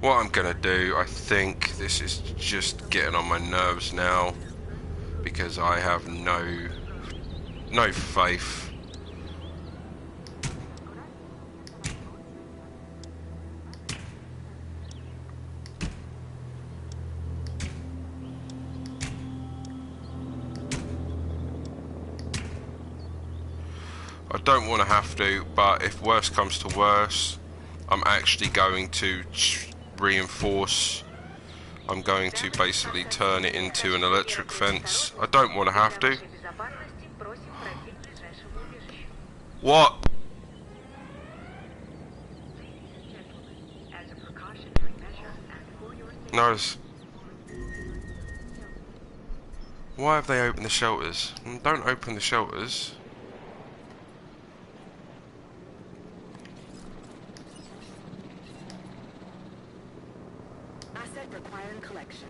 What I'm gonna do, I think this is just getting on my nerves now, because I have no faith. I don't want to have to, but if worse comes to worse, I'm actually going to reinforce. I'm going to basically turn it into an electric fence. I don't want to have to. What? No. Why have they opened the shelters? Don't open the shelters. Requiring collection.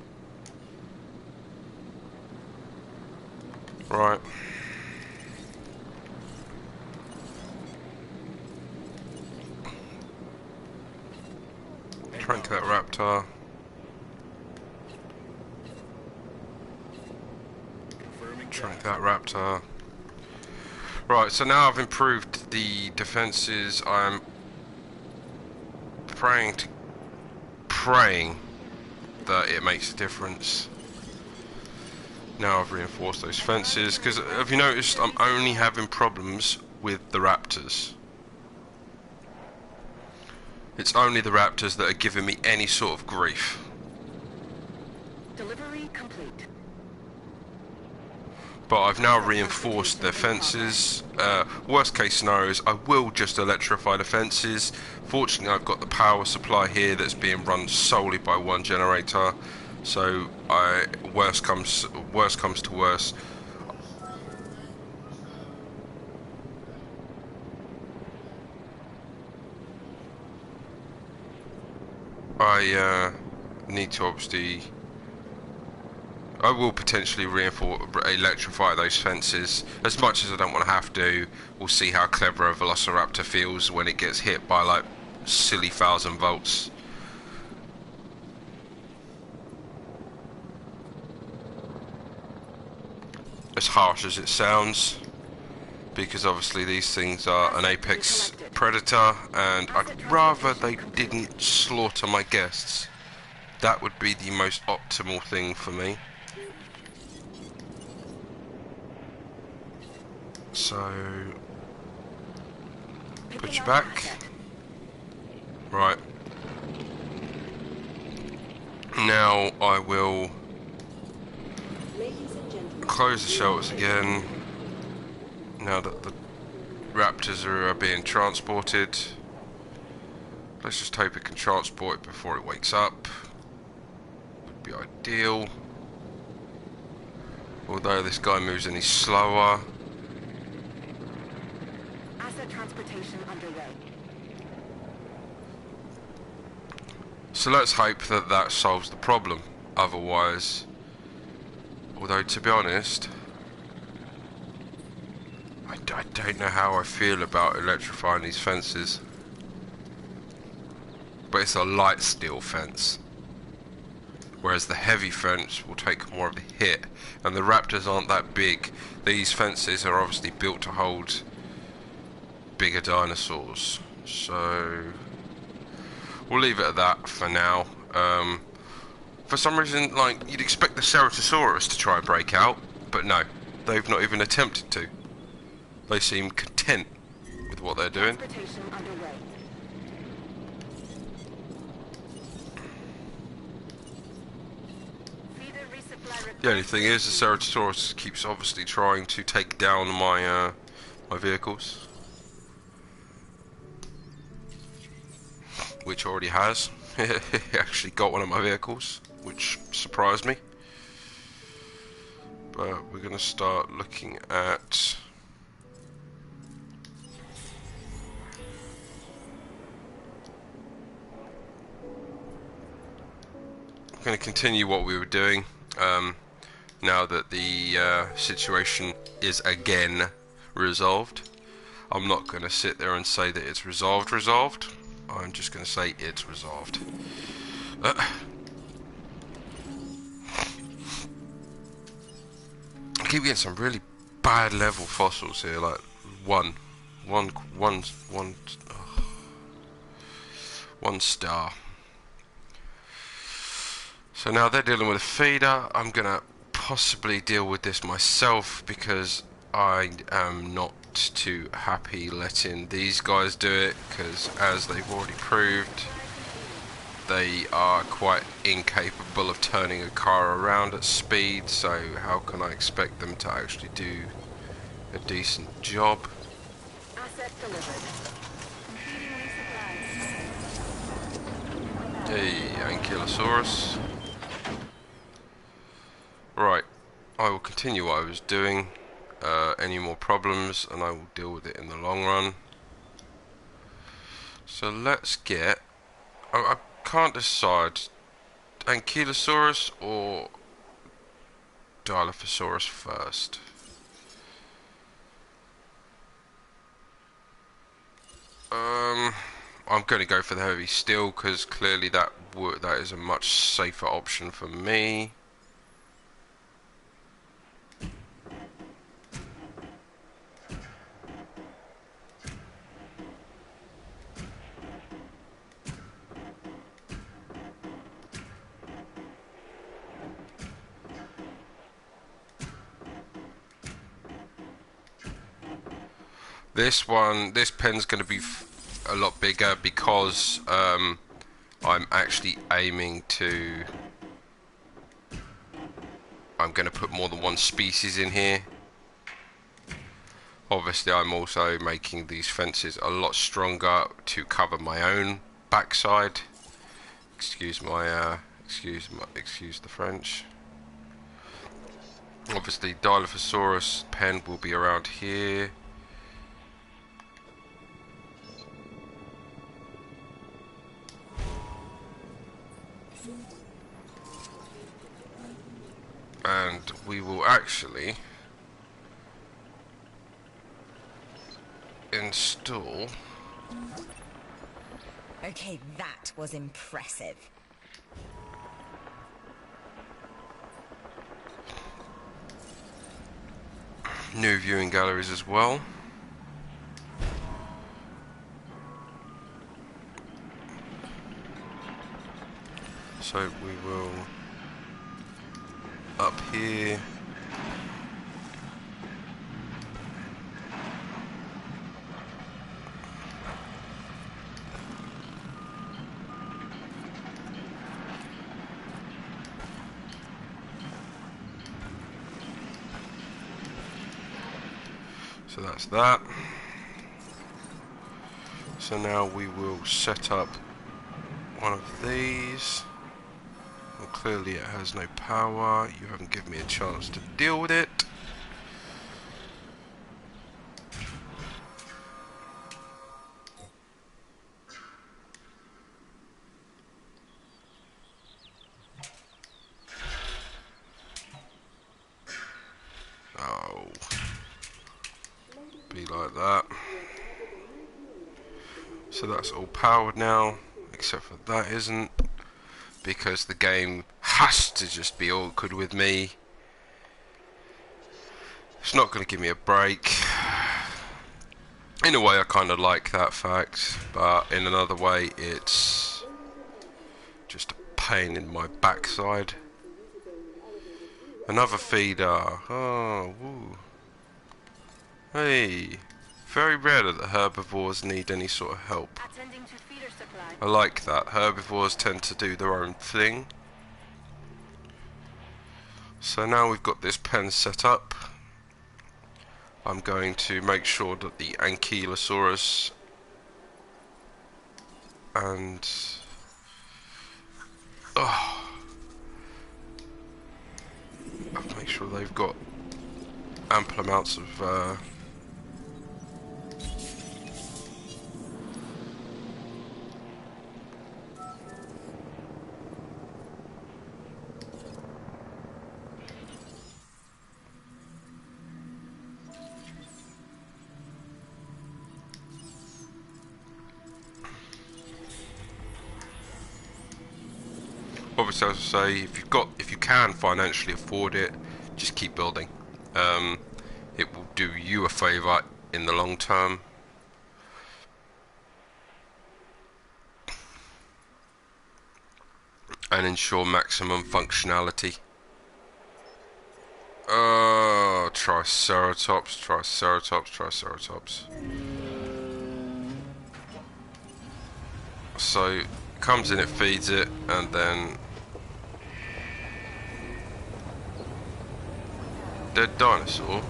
Right. Trank that raptor. Trank that raptor. Right, so now I've improved the defenses. I'm praying that it makes a difference. Now I've reinforced those fences, because have you noticed I'm only having problems with the raptors? It's only the raptors that are giving me any sort of grief. Delivery complete. But I've now reinforced their fences. Worst case scenarios, I will just electrify the fences. Fortunately, I've got the power supply here that's being run solely by one generator. So, worst comes to worst. I need to obviously. I will potentially electrify those fences, as much as I don't want to have to. We'll see how clever a Velociraptor feels when it gets hit by like silly 1,000 volts. As harsh as it sounds, because obviously these things are an apex predator, and I'd rather they didn't slaughter my guests. That would be the most optimal thing for me. So, put you back. Right. Now I will close the shelters again. Now that the raptors are being transported. Let's just hope it can transport it before it wakes up. Would be ideal. Although this guy moves any slower. Transportation underway. So let's hope that that solves the problem. Otherwise, although to be honest, I don't know how I feel about electrifying these fences. But it's a light steel fence, whereas the heavy fence will take more of a hit, and the raptors aren't that big. These fences are obviously built to hold bigger dinosaurs, so we'll leave it at that for now. For some reason, like, you'd expect the Ceratosaurus to try and break out, but no, they've not even attempted to. They seem content with what they're doing. The only thing is, the Ceratosaurus keeps obviously trying to take down my my vehicles. Which already has. He actually got one of my vehicles, which surprised me. But we're going to start looking at... I'm going to continue what we were doing, now that the situation is again resolved. I'm not going to sit there and say that it's resolved. I'm just going to say it's resolved. I keep getting some really bad level fossils here, like one star. So now they're dealing with a feeder. I'm gonna possibly deal with this myself because I am not too happy letting these guys do it, because as they've already proved, they are quite incapable of turning a car around at speed, so how can I expect them to actually do a decent job? Asset delivered. Hey, Ankylosaurus. Right, I will continue what I was doing. Any more problems and I will deal with it in the long run. So let's get... I can't decide, Ankylosaurus or Dilophosaurus first. I'm going to go for the heavy steel because clearly that is a much safer option for me. This pen's going to be a lot bigger because I'm actually aiming to... I'm going to put more than one species in here. Obviously, I'm also making these fences a lot stronger to cover my own backside. Excuse the French. Obviously, Dilophosaurus pen will be around here. And we will actually install... Okay, that was impressive. new viewing galleries as well. So we will up here. So that's that. So now we will set up one of these. Well, clearly it has no power. You haven't given me a chance to deal with it. Oh. Be like that. So that's all powered now, except for that isn't, because the game has to just be awkward with me. It's not going to give me a break. In a way I kind of like that fact, but in another way it's just a pain in my backside. Another feeder. Oh, woo. Hey. Very rare that the herbivores need any sort of help. I like that. Herbivores tend to do their own thing. So now we've got this pen set up. I'm going to make sure that the Ankylosaurus and make sure they've got ample amounts of obviously, as I say, if you can financially afford it, just keep building. It will do you a favour in the long term. And ensure maximum functionality. Triceratops. So, it comes in, it feeds it, and then... Dead dinosaur?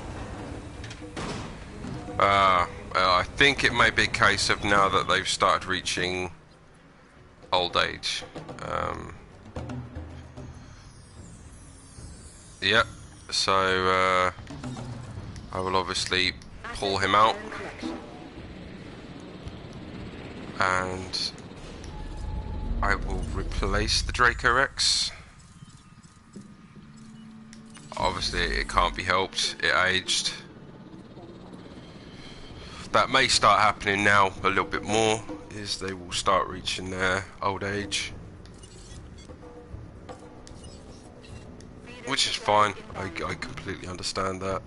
I think it may be a case of now that they've started reaching old age. Yep, so I will obviously pull him out, and I will replace the Draco Rex. Obviously it can't be helped, it aged. That may start happening now a little bit more, is they will start reaching their old age. Which is fine, I completely understand that.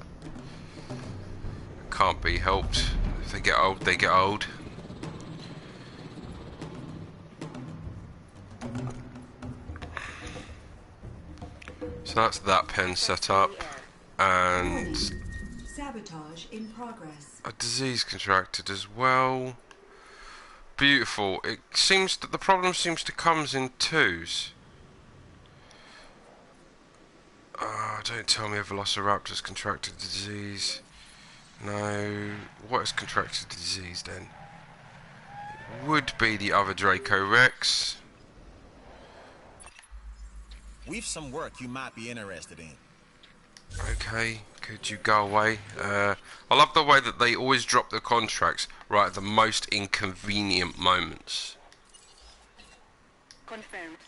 Can't be helped. If they get old, they get old. So that's that pen set up, and sabotage in progress. A disease contracted as well. Beautiful. It seems that the problem seems to come in twos. Don't tell me a Velociraptor's contracted disease. No. What has contracted disease then? It would be the other Draco Rex. We've some work you might be interested in. Okay, could you go away? I love the way that they always drop the contracts right at the most inconvenient moments. Confirmed.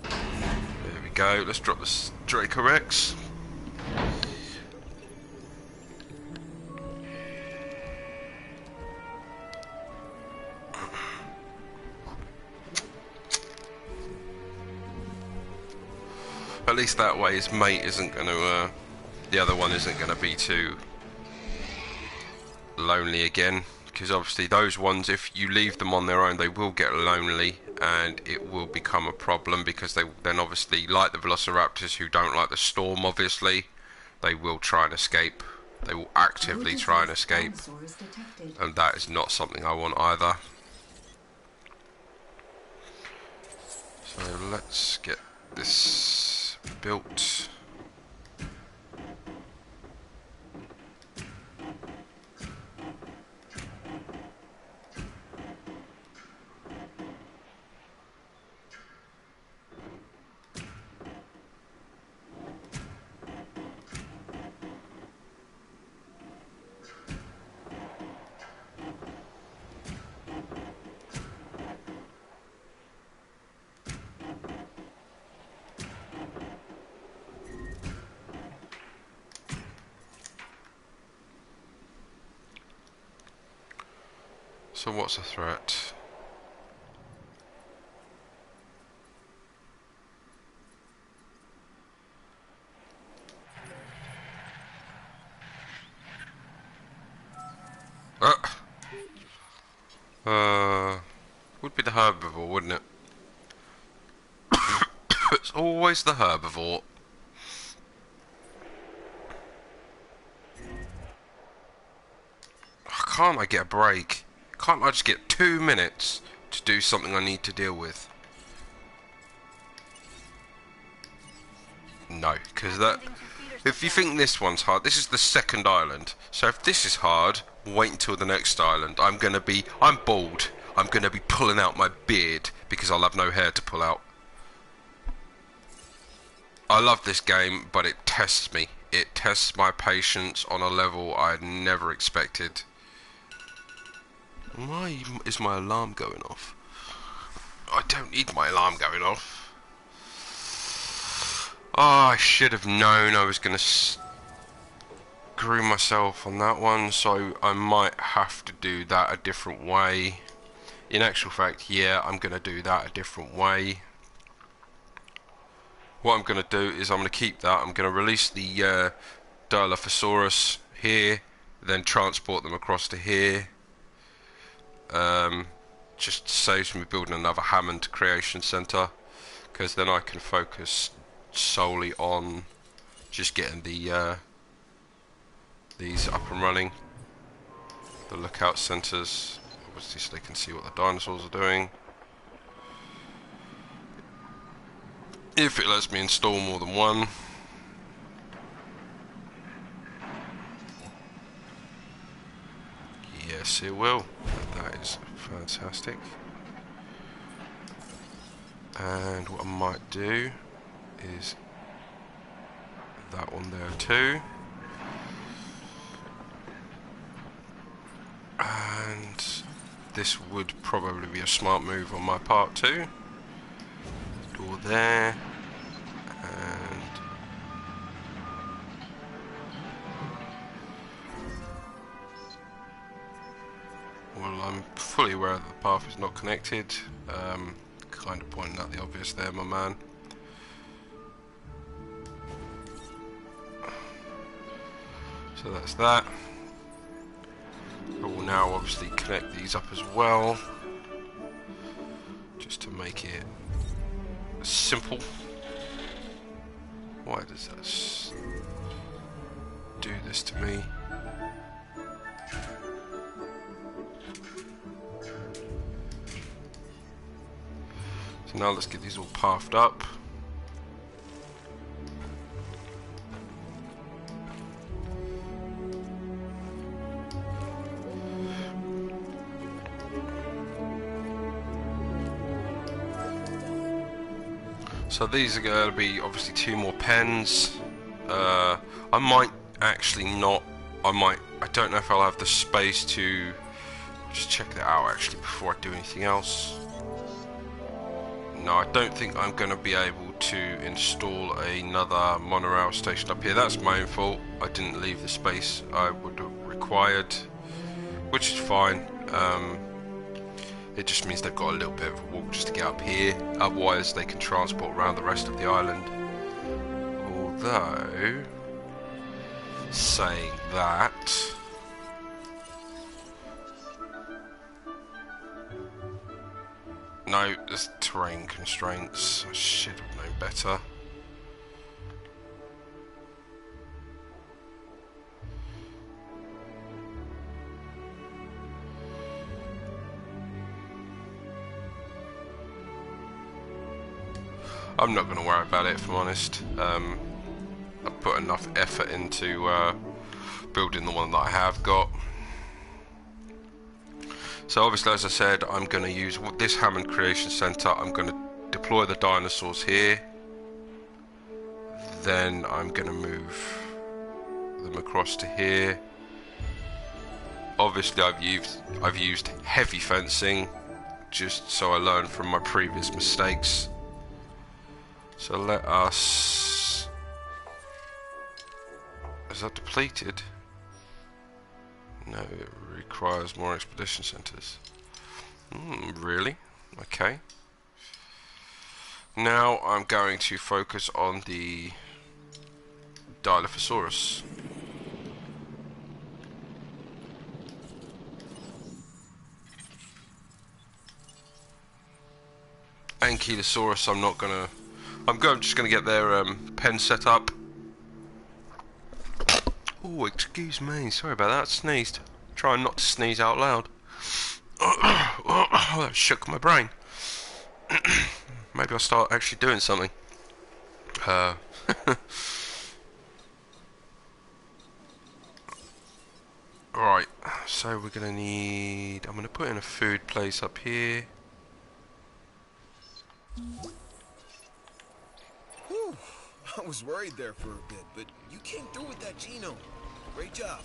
There we go, let's drop the Draco Rex. At least that way his mate isn't going to, the other one isn't going to be too lonely again. Because obviously those ones, if you leave them on their own, they will get lonely and it will become a problem, because they then obviously, like the Velociraptors who don't like the storm obviously, they will try and escape. They will actively try and escape, and that is not something I want either. So let's get this built. So what's a threat? Would be the herbivore, wouldn't it? It's always the herbivore. Can't I get a break? Can't I just get 2 minutes to do something I need to deal with? No, because that... If you think this one's hard, this is the second island. So if this is hard, wait until the next island. I'm bald. I'm gonna be pulling out my beard because I'll have no hair to pull out. I love this game, but it tests me. It tests my patience on a level I had never expected. Why is my alarm going off? I don't need my alarm going off. Oh, I should have known I was going to screw myself on that one, so I might have to do that a different way. in actual fact, yeah, I'm going to do that a different way. What I'm going to do is I'm going to keep that. I'm going to release the Dilophosaurus here, then transport them across to here. Just saves me building another Hammond Creation Center, because then I can focus solely on just getting the these up and running. The lookout centers, obviously, so they can see what the dinosaurs are doing. If it lets me install more than one. Yes, it will. That is fantastic. And what I might do is that one there too. And this would probably be a smart move on my part too. Door there. And well, I'm fully aware that the path is not connected. Kind of pointing out the obvious there, my man. So that's that. I will now obviously connect these up as well, just to make it simple. Why does that do this to me? So now let's get these all pathed up. So these are going to be obviously 2 more pens. I might actually not. I don't know if I'll have the space to just check that out actually before I do anything else. No, I don't think I'm going to be able to install another monorail station up here. That's my own fault. I didn't leave the space I would have required, which is fine. It just means they've got a little bit of a walk just to get up here. Otherwise, they can transport around the rest of the island. Although, saying that, no, there's terrain constraints. I should have known better. I'm not going to worry about it, if I'm honest. I've put enough effort into building the one that I have got. So obviously, as I said, I'm going to use this Hammond Creation Center. I'm going to deploy the dinosaurs here. Then I'm going to move them across to here. Obviously, I've used heavy fencing, just so I learn from my previous mistakes. So let us... Is that depleted? No, it requires more expedition centers. Really? Okay. Now I'm going to focus on the Dilophosaurus. Ankylosaurus, I'm just gonna get their pen set up. Oh, excuse me, sorry about that, I sneezed. Trying not to sneeze out loud. That shook my brain. Maybe I'll start actually doing something. Right, so we're gonna need... I'm gonna put in a food place up here. Whew. I was worried there for a bit, but you came through with that genome. Great job.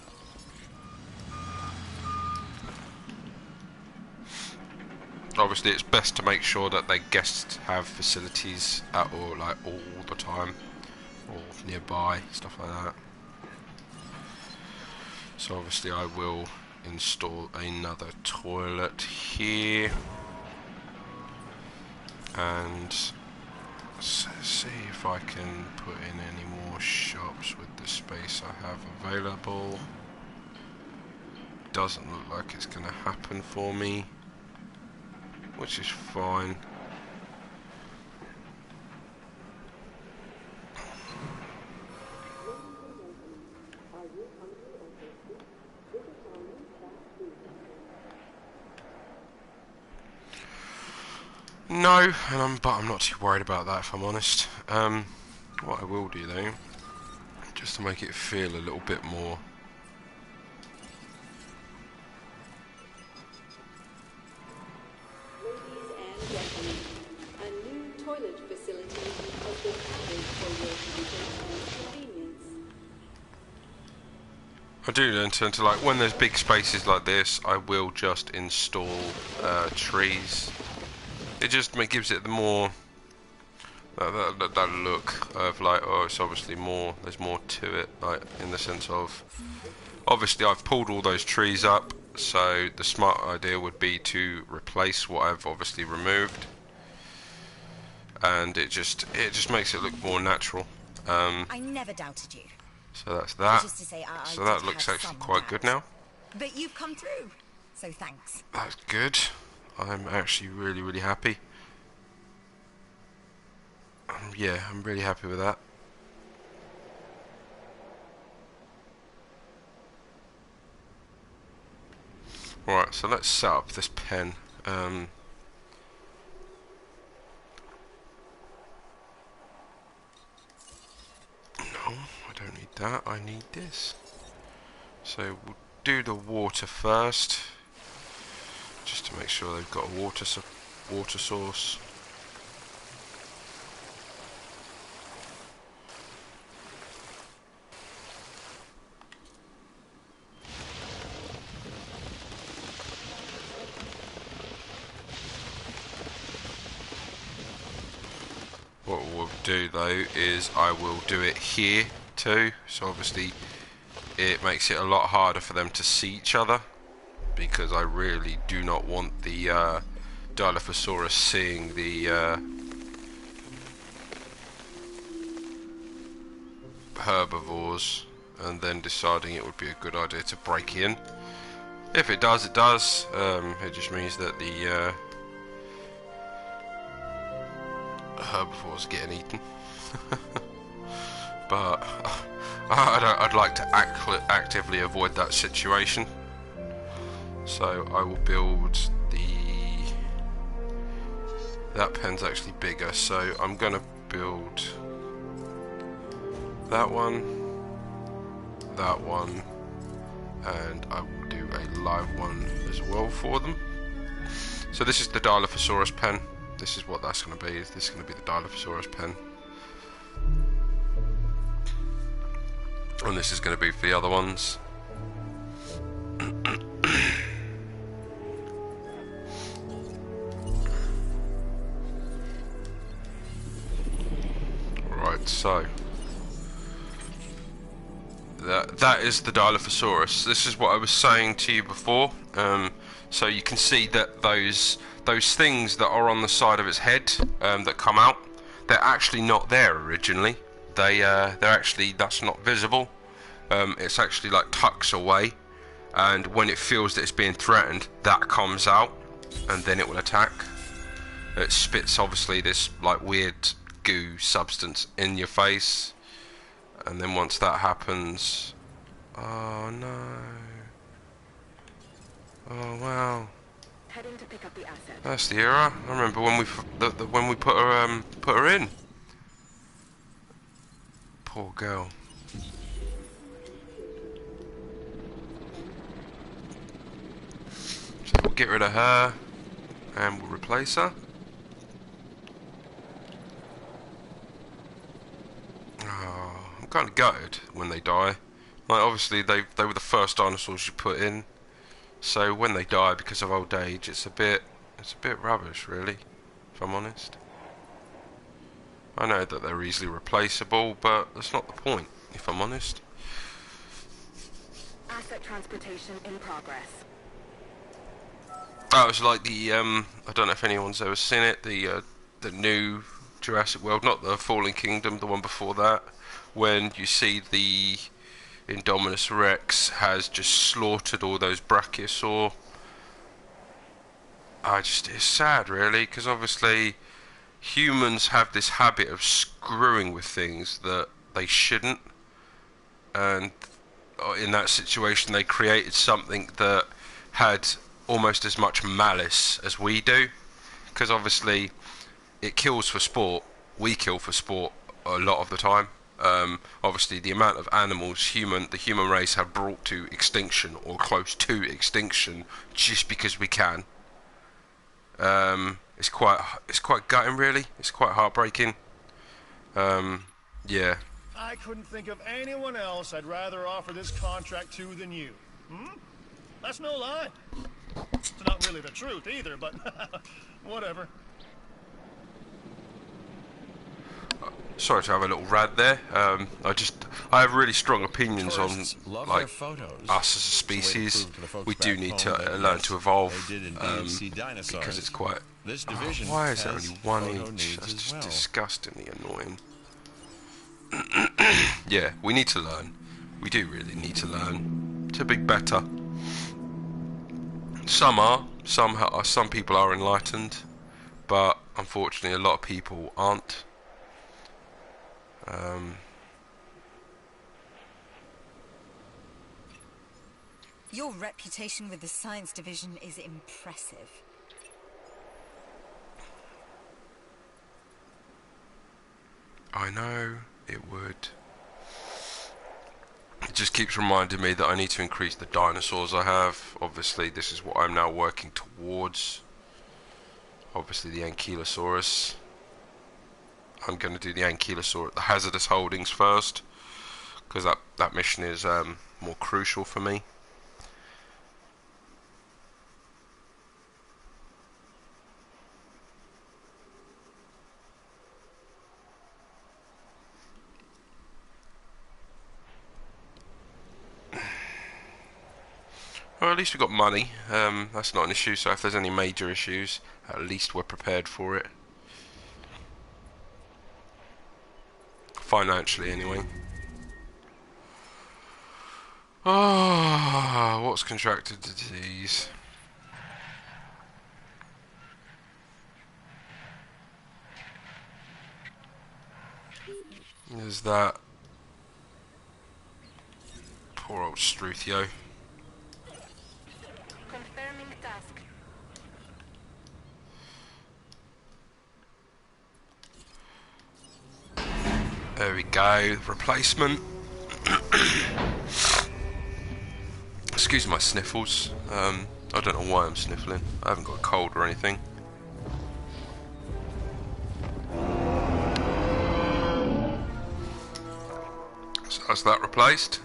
Obviously, it's best to make sure that their guests have facilities at all the time, or nearby, stuff like that. So obviously, I will install another toilet here. and see if I can put in any more shops with the space I have available. Doesn't look like it's going to happen for me, which is fine. No, but I'm not too worried about that, if I'm honest. What I will do though, just to make it feel a little bit more. Ladies and gentlemen, a new toilet facility has been added for your comfort and convenience. I do intend to, like, when there's big spaces like this, I will just install trees. It just gives it the more that look of like, oh, it's obviously more. There's more to it, like in the sense of, obviously I've pulled all those trees up, so the smart idea would be to replace what I've obviously removed, and it just makes it look more natural. I never doubted you. So that's that. Just to say, I So did that have looks actually some quite good now. doubt. But you've come through, so thanks. That's good. I'm actually really happy. Yeah, I'm really happy with that. Right, so let's set up this pen. No, I don't need that. I need this. So we'll do the water first, just to make sure they've got a water source. What we'll do though is I will do it here too, so obviously it makes it a lot harder for them to see each other, because I really do not want the Dilophosaurus seeing the herbivores and then deciding it would be a good idea to break in. If it does, it does. It just means that the herbivores are getting eaten. But I'd like to actively avoid that situation. So I will build that pen's actually bigger, so I'm gonna build that one, and I will do a live one as well for them. So this is the Dilophosaurus pen. This is what that's going to be. This is going to be the Dilophosaurus pen. And this is going to be for the other ones. Right, so that is the Dilophosaurus. This is what I was saying to you before. So you can see that those things that are on the side of its head that come out, they're actually not there originally. They're actually, that's not visible. It's actually like tucks away, and when it feels that it's being threatened, that comes out, and then it will attack. It spits obviously this like weird goo substance in your face, and then once that happens, oh no, oh wow. Heading to pick up the asset. That's the era. I remember when we put her in. Poor girl. So we'll get rid of her, and we'll replace her. Oh, I'm kind of gutted when they die. Like obviously they were the first dinosaurs you put in. So when they die because of old age, it's a bit rubbish, really, if I'm honest. I know that they're easily replaceable, but that's not the point, if I'm honest. Asset transportation in progress. That was like the I don't know if anyone's ever seen it, the the new Jurassic World, not the Fallen Kingdom, the one before that, when you see the Indominus Rex has just slaughtered all those Brachiosaur. It's sad really, because obviously humans have this habit of screwing with things that they shouldn't, and in that situation they created something that had almost as much malice as we do, because obviously it kills for sport, we kill for sport a lot of the time. Obviously the amount of animals the human race have brought to extinction or close to extinction just because we can, it's quite gutting really, it's quite heartbreaking. Yeah. I couldn't think of anyone else I'd rather offer this contract to than you. That's no lie. It's not really the truth either, but whatever. Sorry to have a little rant there. I have really strong opinions Tourists on love like their photos. us as a species. We do need to learn to evolve, because it's quite. This division Why is there has only 1 photo inch? needs That's as just well. disgustingly annoying. Yeah, we need to learn. We do really need to learn to be better. Some people are enlightened, but unfortunately a lot of people aren't. Your reputation with the science division is impressive. I know it would. It just keeps reminding me that I need to increase the dinosaurs I have. Obviously this is what I'm now working towards. Obviously the Ankylosaurus. I'm going to do the Ankylosaurus, the hazardous holdings first, because that mission is more crucial for me. Well, at least we've got money. That's not an issue, so if there's any major issues, at least we're prepared for it. Financially, anyway. Ah, what's contracted disease? There's that. Poor old Struthio. Confirming task. There we go, replacement. Excuse my sniffles. I don't know why I'm sniffling. I haven't got a cold or anything. So that's that replaced.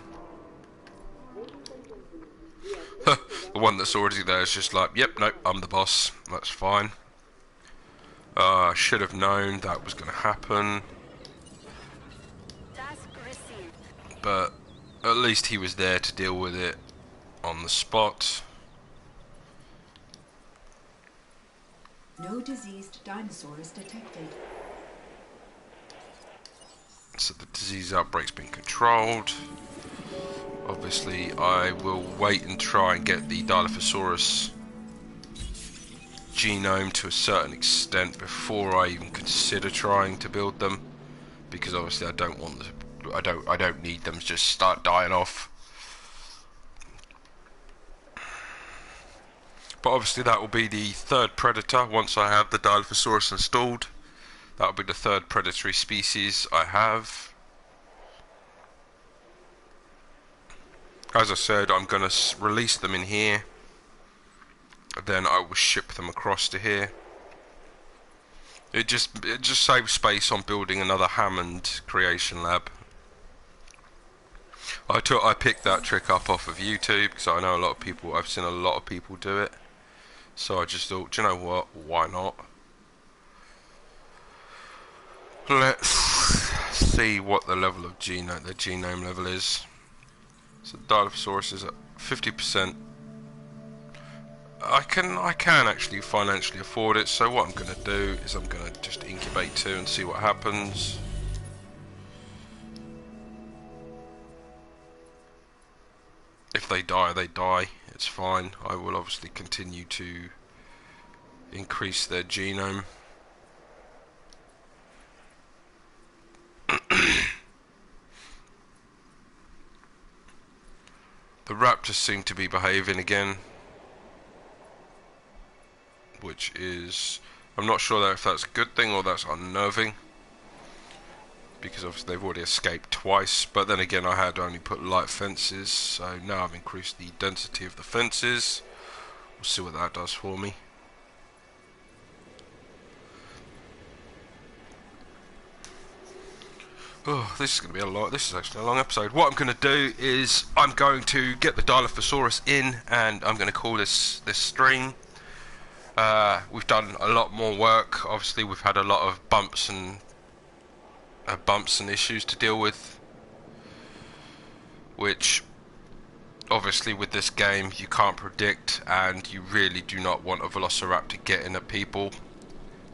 The one that's already there is just like, yep, nope, I'm the boss. That's fine. I should have known that was going to happen. Task received. But at least he was there to deal with it on the spot. No diseased dinosaurs detected. So the disease outbreak's been controlled. Obviously, I will wait and try and get the Dilophosaurus genome to a certain extent before I even consider trying to build them, because obviously I don't need them to just start dying off. But obviously that will be the third predator once I have the Dilophosaurus installed. That will be the third predatory species I have. As I said, I'm going to release them in here. Then I will ship them across to here. It just saves space on building another Hammond creation lab. I picked that trick up off of YouTube because I know I've seen a lot of people do it. So I just thought, do you know what? Why not? Let's see what the level of the genome level is. So Dilophosaurus is at 50%. I can actually financially afford it, so what I'm going to do is I'm going to just incubate 2 and see what happens. If they die, they die. It's fine. I will obviously continue to increase their genome. The raptors seem to be behaving again, which is, I'm not sure if that's a good thing or that's unnerving, because obviously they've already escaped twice, but then again I had only put light fences, so now I've increased the density of the fences. We'll see what that does for me. Oh, this is going to be a lot. This is actually a long episode. What I'm going to do is I'm going to get the Dilophosaurus in, and I'm going to call this stream. We've done a lot more work. Obviously, we've had a lot of bumps and issues to deal with, which obviously with this game you can't predict, and you really do not want a Velociraptor getting at people,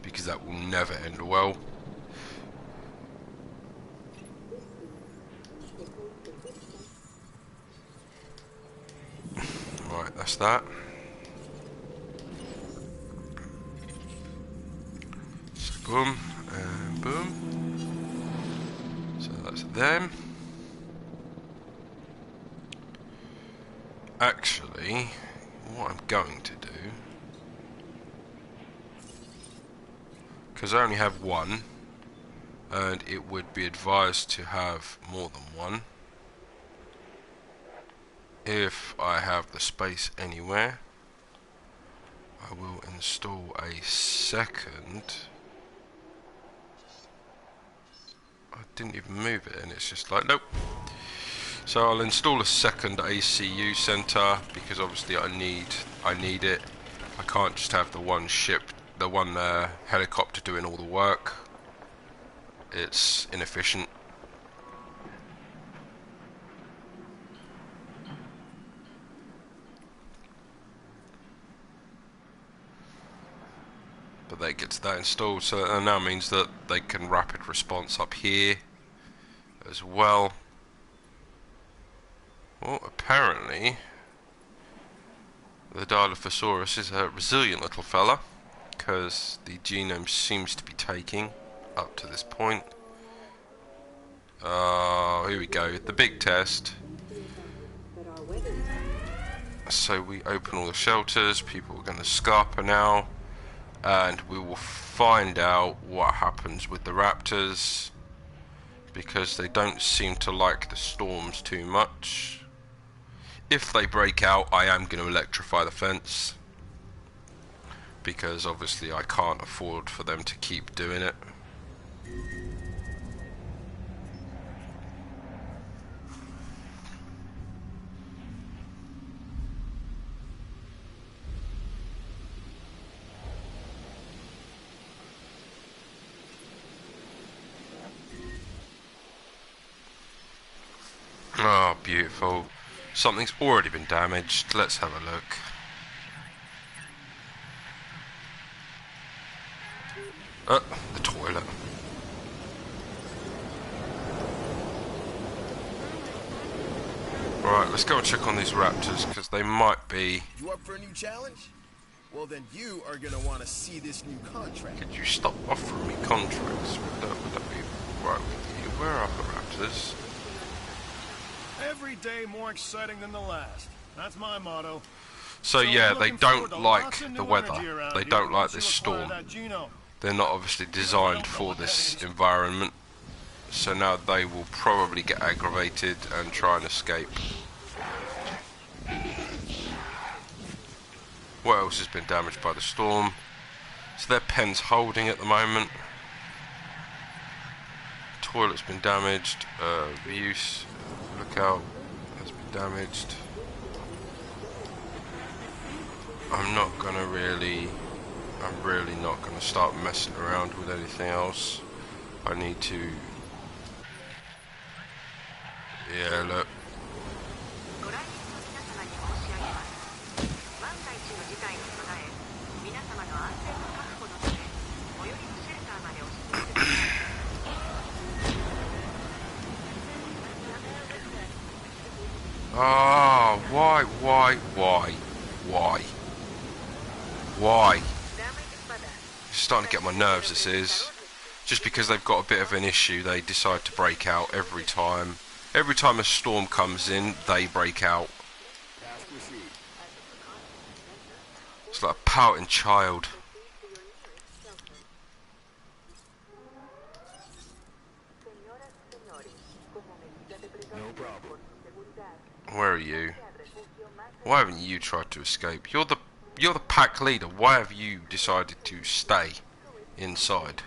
because that will never end well. Right, that's that. So boom, and boom. So that's them. Actually, what I'm going to do, because I only have one, and it would be advised to have more than one, if I have the space anywhere, I will install a second. I didn't even move it, and it's just like, nope. So I'll install a second ACU center, because obviously I need it. I can't just have the one helicopter doing all the work. It's inefficient. But that gets that installed, so that now means that they can rapid response up here as well. Well, apparently the Dilophosaurus is a resilient little fella, because the genome seems to be taking up to this point. Oh, here we go, the big test. So we open all the shelters, people are going to scarper now, and we will find out what happens with the raptors, because they don't seem to like the storms too much. If they break out, I am going to electrify the fence, because obviously I can't afford for them to keep doing it. Oh, beautiful. Something's already been damaged. Let's have a look. The toilet. Right, let's go and check on these raptors, because they might be... You up for a new challenge? Well, then you are gonna want to see this new contract. Could you stop offering me contracts? Would that be right with you? Where are the raptors? Every day more exciting than the last. That's my motto. So yeah, they don't like the weather. They don't like this storm. They're not obviously designed for this environment. So now they will probably get aggravated and try and escape. What else has been damaged by the storm? So their pen's holding at the moment. Toilet's been damaged. Reuse, lookout has been damaged. I'm really not gonna start messing around with anything else. I need to... Yeah, look. Oh, why? It's starting to get my nerves, this is. Just because they've got a bit of an issue, they decide to break out every time. Every time a storm comes in, they break out. It's like a pouting child. No problem. Where are you? Why haven't you tried to escape? You're the pack leader. Why have you decided to stay inside?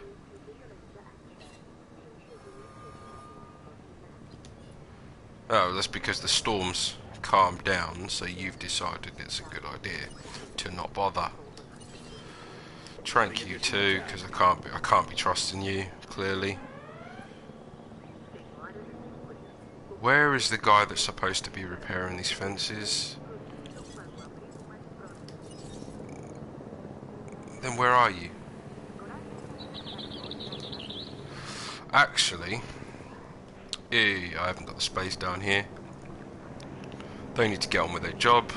Oh, that's because the storm's calmed down, so you've decided it's a good idea to not bother. Trank you too, because I can't be trusting you, clearly. Where is the guy that's supposed to be repairing these fences? Then where are you? Actually, I haven't got the space down here. They need to get on with their job.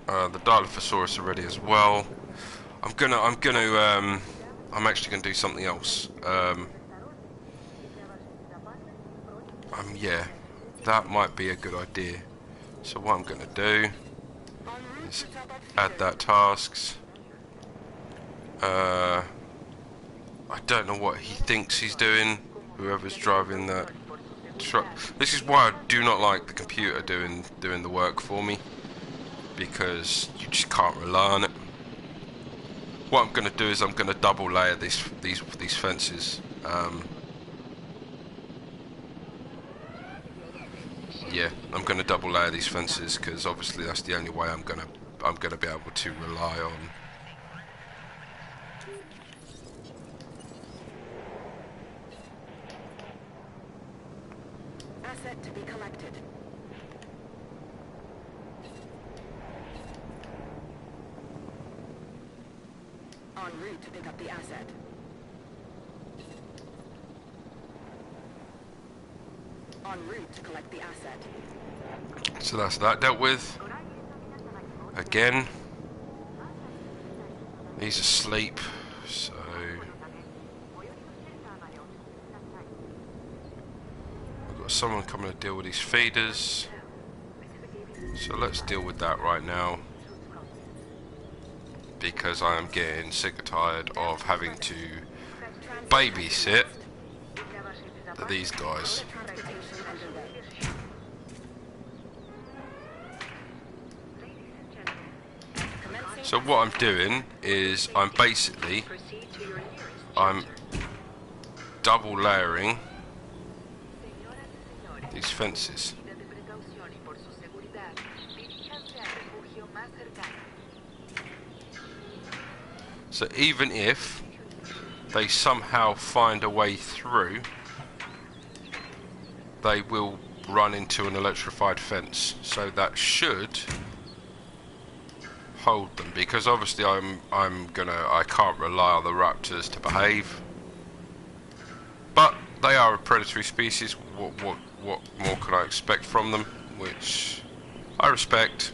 The Dilophosaurus are ready as well. I'm actually gonna do something else. Yeah, that might be a good idea. So what I'm gonna do is add that tasks. I don't know what he thinks he's doing, whoever's driving that truck. This is why I do not like the computer doing the work for me, because you just can't rely on it. What I'm going to do is I'm going to double layer these fences. Yeah, I'm going to double layer these fences because obviously that's the only way I'm going to be able to rely on. Asset to be collected. En route to pick up the asset. En route to collect the asset. So that's that dealt with. Again, he's asleep, so I've got someone coming to deal with these feeders. So let's deal with that right now, because I am getting sick and tired of having to babysit these guys. So what I'm doing is I'm double layering these fences. So even if they somehow find a way through, they will run into an electrified fence. So that should hold them, because obviously I can't rely on the raptors to behave. But they are a predatory species. What more can I expect from them? Which I respect.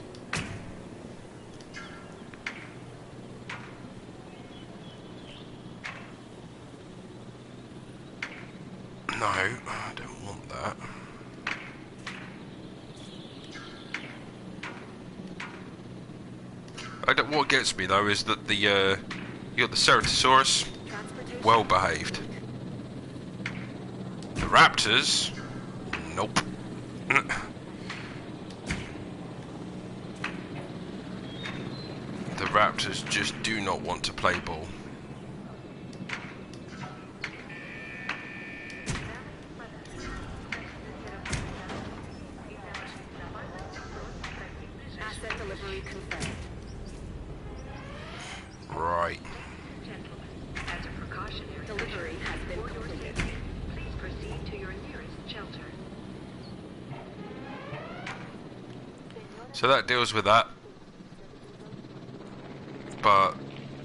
No, I don't want that. What gets me though is that you got the Ceratosaurus, well behaved. The raptors, nope. The raptors just do not want to play ball. Asset delivery confirmed. Right. As a precautionary delivery has been completed. Please proceed to your nearest shelter. So that deals with that. But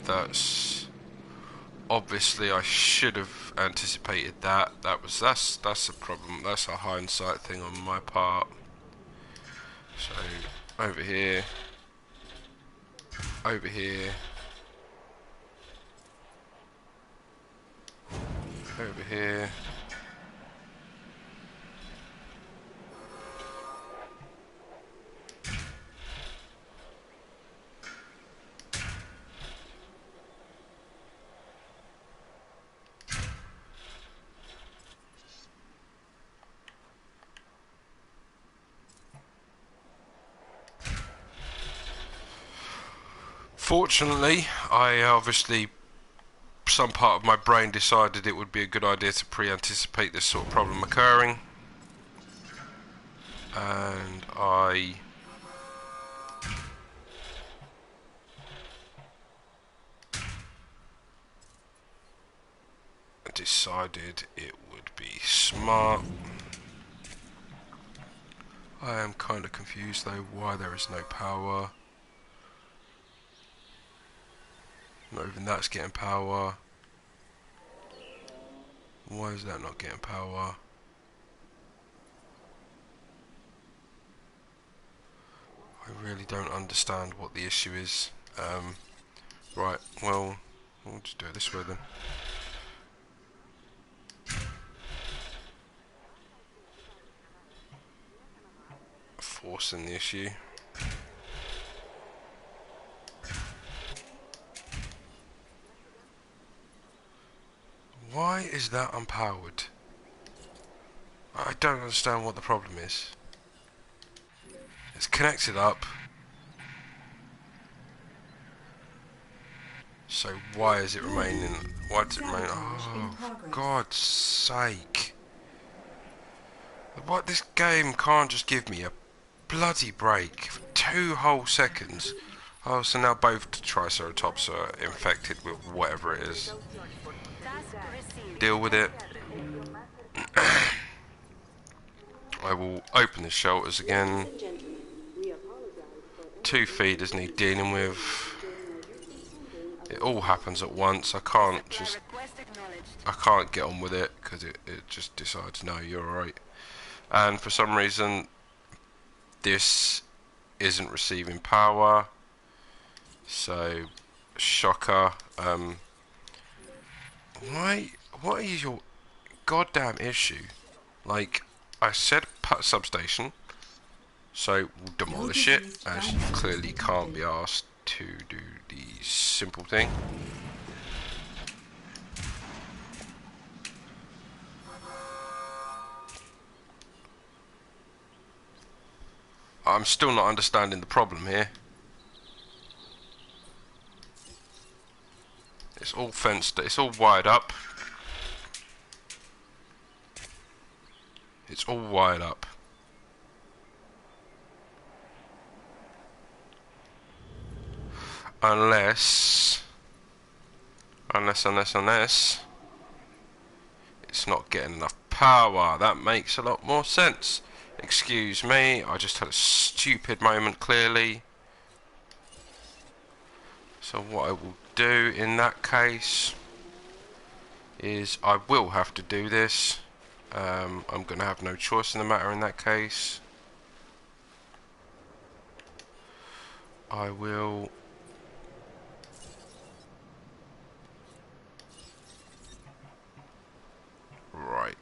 that's Obviously, I should have anticipated that. That's a problem. That's a hindsight thing on my part. So over here, over here, over here. Fortunately, I obviously, some part of my brain decided it would be a good idea to pre-anticipate this sort of problem occurring, and I decided it would be smart. I am kind of confused though why there is no power. Not even that's getting power. Why is that not getting power? I really don't understand what the issue is. Right, well, we'll just do it this way then. Forcing the issue. Why is that unpowered? I don't understand what the problem is. It's connected up. So why is it remaining? Why does it remain? Oh, for God's sake. What, this game can't just give me a bloody break for 2 whole seconds. Oh, so now both Triceratops are infected with whatever it is. Deal with it. I will open the shelters again. 2 feeders need dealing with. It all happens at once. I can't get on with it because it just decides no, you're alright. And for some reason this isn't receiving power. So shocker. What is your goddamn issue? Like, I said substation, so we'll demolish it, as you clearly can't be asked to do the simple thing. I'm still not understanding the problem here. It's all fenced, it's all wired up. It's all wired up. Unless it's not getting enough power. That makes a lot more sense. Excuse me, I just had a stupid moment clearly. So what I will do in that case is I will have to do this. I'm going to have no choice in the matter in that case. I will right.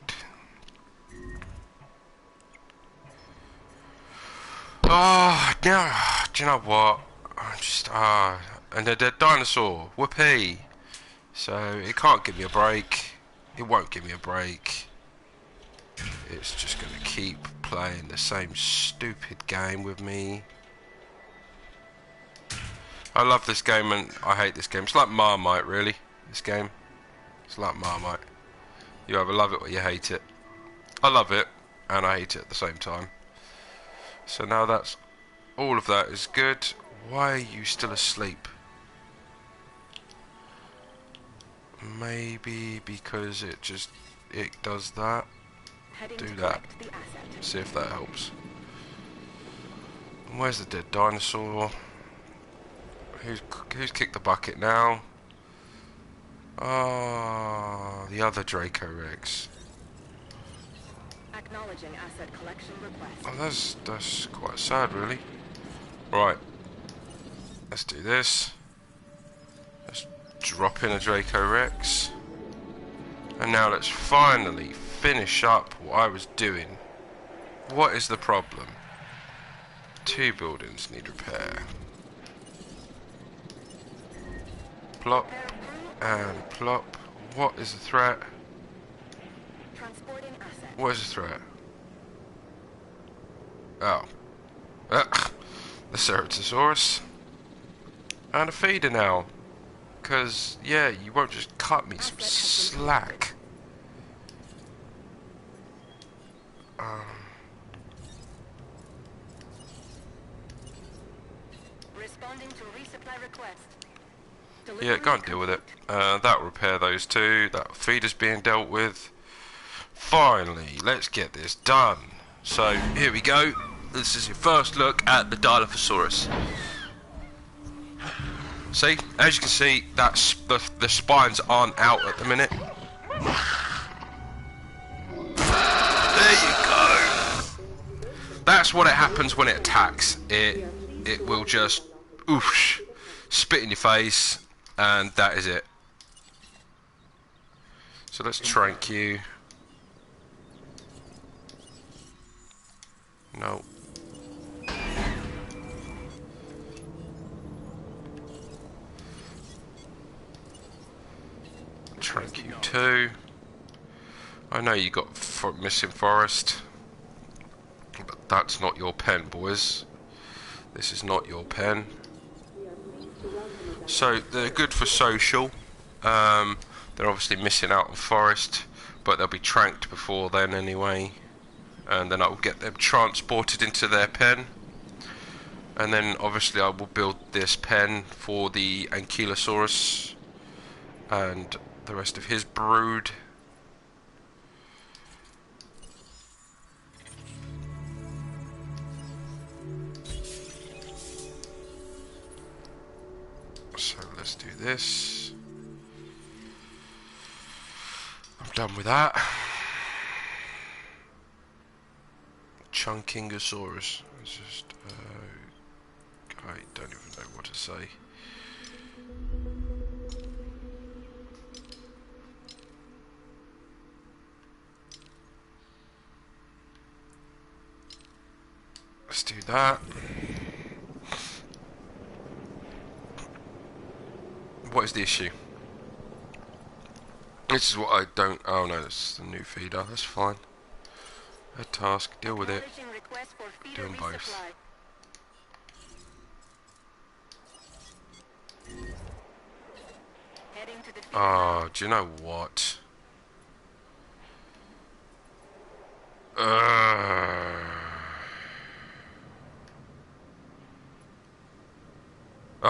Oh, now, do you know what? I'm just, and the dinosaur, whoopee. So, it can't give me a break. It won't give me a break. It's just going to keep playing the same stupid game with me. I love this game and I hate this game. It's like Marmite, really, this game. It's like Marmite. You either love it or you hate it. I love it and I hate it at the same time. So now that's all of that is good. Why are you still asleep? Maybe because it does that. Do that. See if that helps. Where's the dead dinosaur? Who's kicked the bucket now? Oh, the other Draco Rex. Acknowledging asset collection request. Oh, that's quite sad, really. Right. Let's do this. Let's drop in a Draco Rex. And now let's finally finish up what I was doing. What is the problem? 2 buildings need repair. Plop and plop. What is the threat? Transporting asset. What is the threat? Oh. The Ceratosaurus. And a feeder now. Because, yeah, you won't just cut me some slack. Responding to resupply request. Yeah, go and deal with it. That'll repair those 2. That feeder's being dealt with. Finally, let's get this done. So, here we go. This is your first look at the Dilophosaurus. See, as you can see, that's the spines aren't out at the minute. There you go. That's what it happens when it attacks. It will just oosh, spit in your face, and that is it. So let's trank you. No. Trank you too. I know you got missing forest, but that's not your pen, boys. This is not your pen. So they're good for social. They're obviously missing out on forest, but they'll be tranked before then anyway, and then I will get them transported into their pen. And then obviously I will build this pen for the Ankylosaurus and the rest of his brood. So let's do this. I'm done with that. Chunkingosaurus. It's just I don't even know what to say. Let's do that. What is the issue? This is what I don't... Oh no, this is the new feeder. That's fine. A task. Deal with it. Doing both. Oh, do you know what?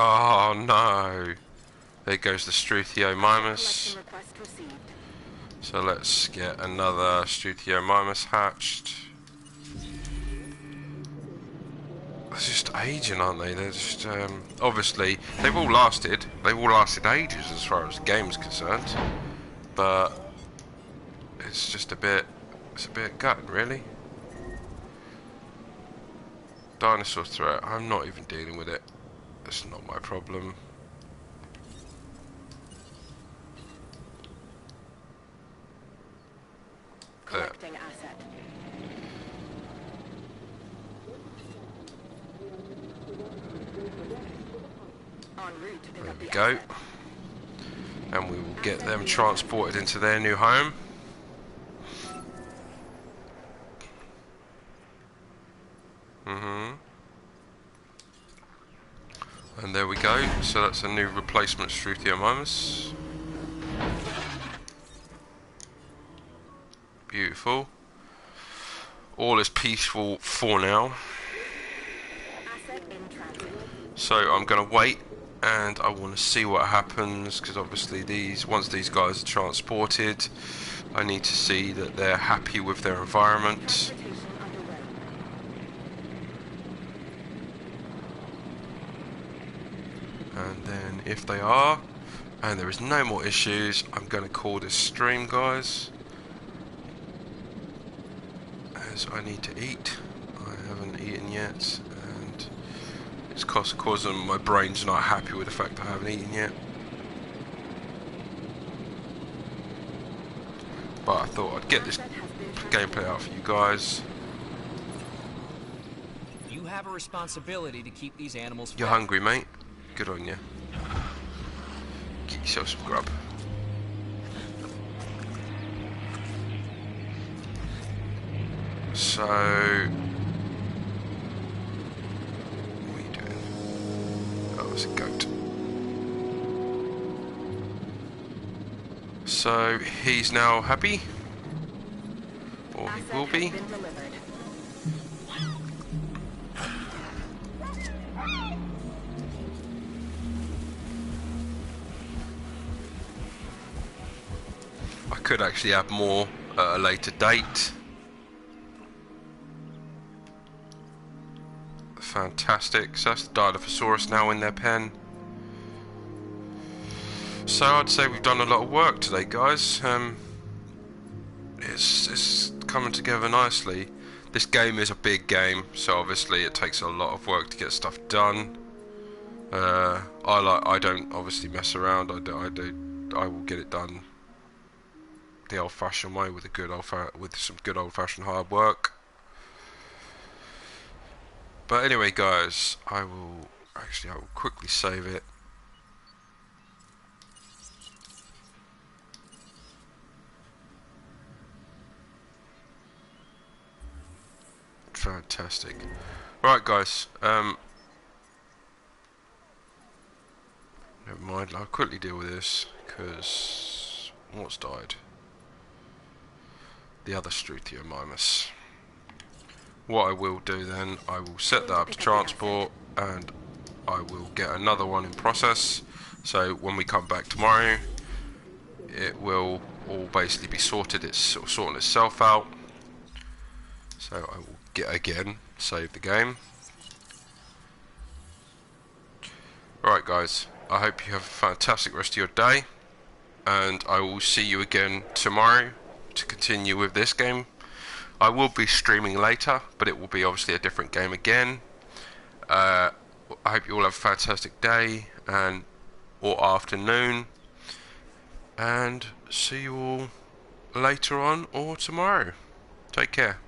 Oh no. There goes the Struthiomimus. So let's get another Struthiomimus hatched. They're just aging, aren't they? They're just obviously they've all lasted. They've all lasted ages as far as the game's concerned. But it's just a bit gutting, really. Dinosaur threat. I'm not even dealing with it. It's not my problem. Collecting asset. En route to pick There up we the go. asset. And we will get them transported into their new home. And there we go. So that's a new replacement Struthiomimus. Beautiful. All is peaceful for now. Asset in transit. So I'm going to wait, and I want to see what happens, because obviously once these guys are transported, I need to see that they're happy with their environment. Transportation underway. And then if they are, and there is no more issues, I'm going to call this stream, guys, as I need to eat. I haven't eaten yet, and it's causing my brain's not happy with the fact I haven't eaten yet. But I thought I'd get this gameplay out for you guys. You have a responsibility to keep these animals You're fed. hungry, mate? Good on you. Get yourself some grub. So, what are you doing? Oh, it's a goat. So, he's now happy? Or he will be? Been delivered. I could actually have more at a later date. Fantastic. So that's the Dilophosaurus now in their pen. So I'd say we've done a lot of work today, guys. It's coming together nicely. This game is a big game, so obviously it takes a lot of work to get stuff done. I don't obviously mess around. I will get it done the old-fashioned way with some good old-fashioned hard work. But anyway, guys, I will quickly save it. Fantastic. Right, guys. Never mind. I'll quickly deal with this because what's died? The other Struthiomimus. What I will do then, I will set that up to transport, and I will get another one in process. So when we come back tomorrow, it will all basically be sorted. It's sort of sorting itself out. So I will save the game. Right, guys, I hope you have a fantastic rest of your day, and I will see you again tomorrow to continue with this game. I will be streaming later, but it will be obviously a different game again. I hope you all have a fantastic day or afternoon, and see you all later on or tomorrow. Take care.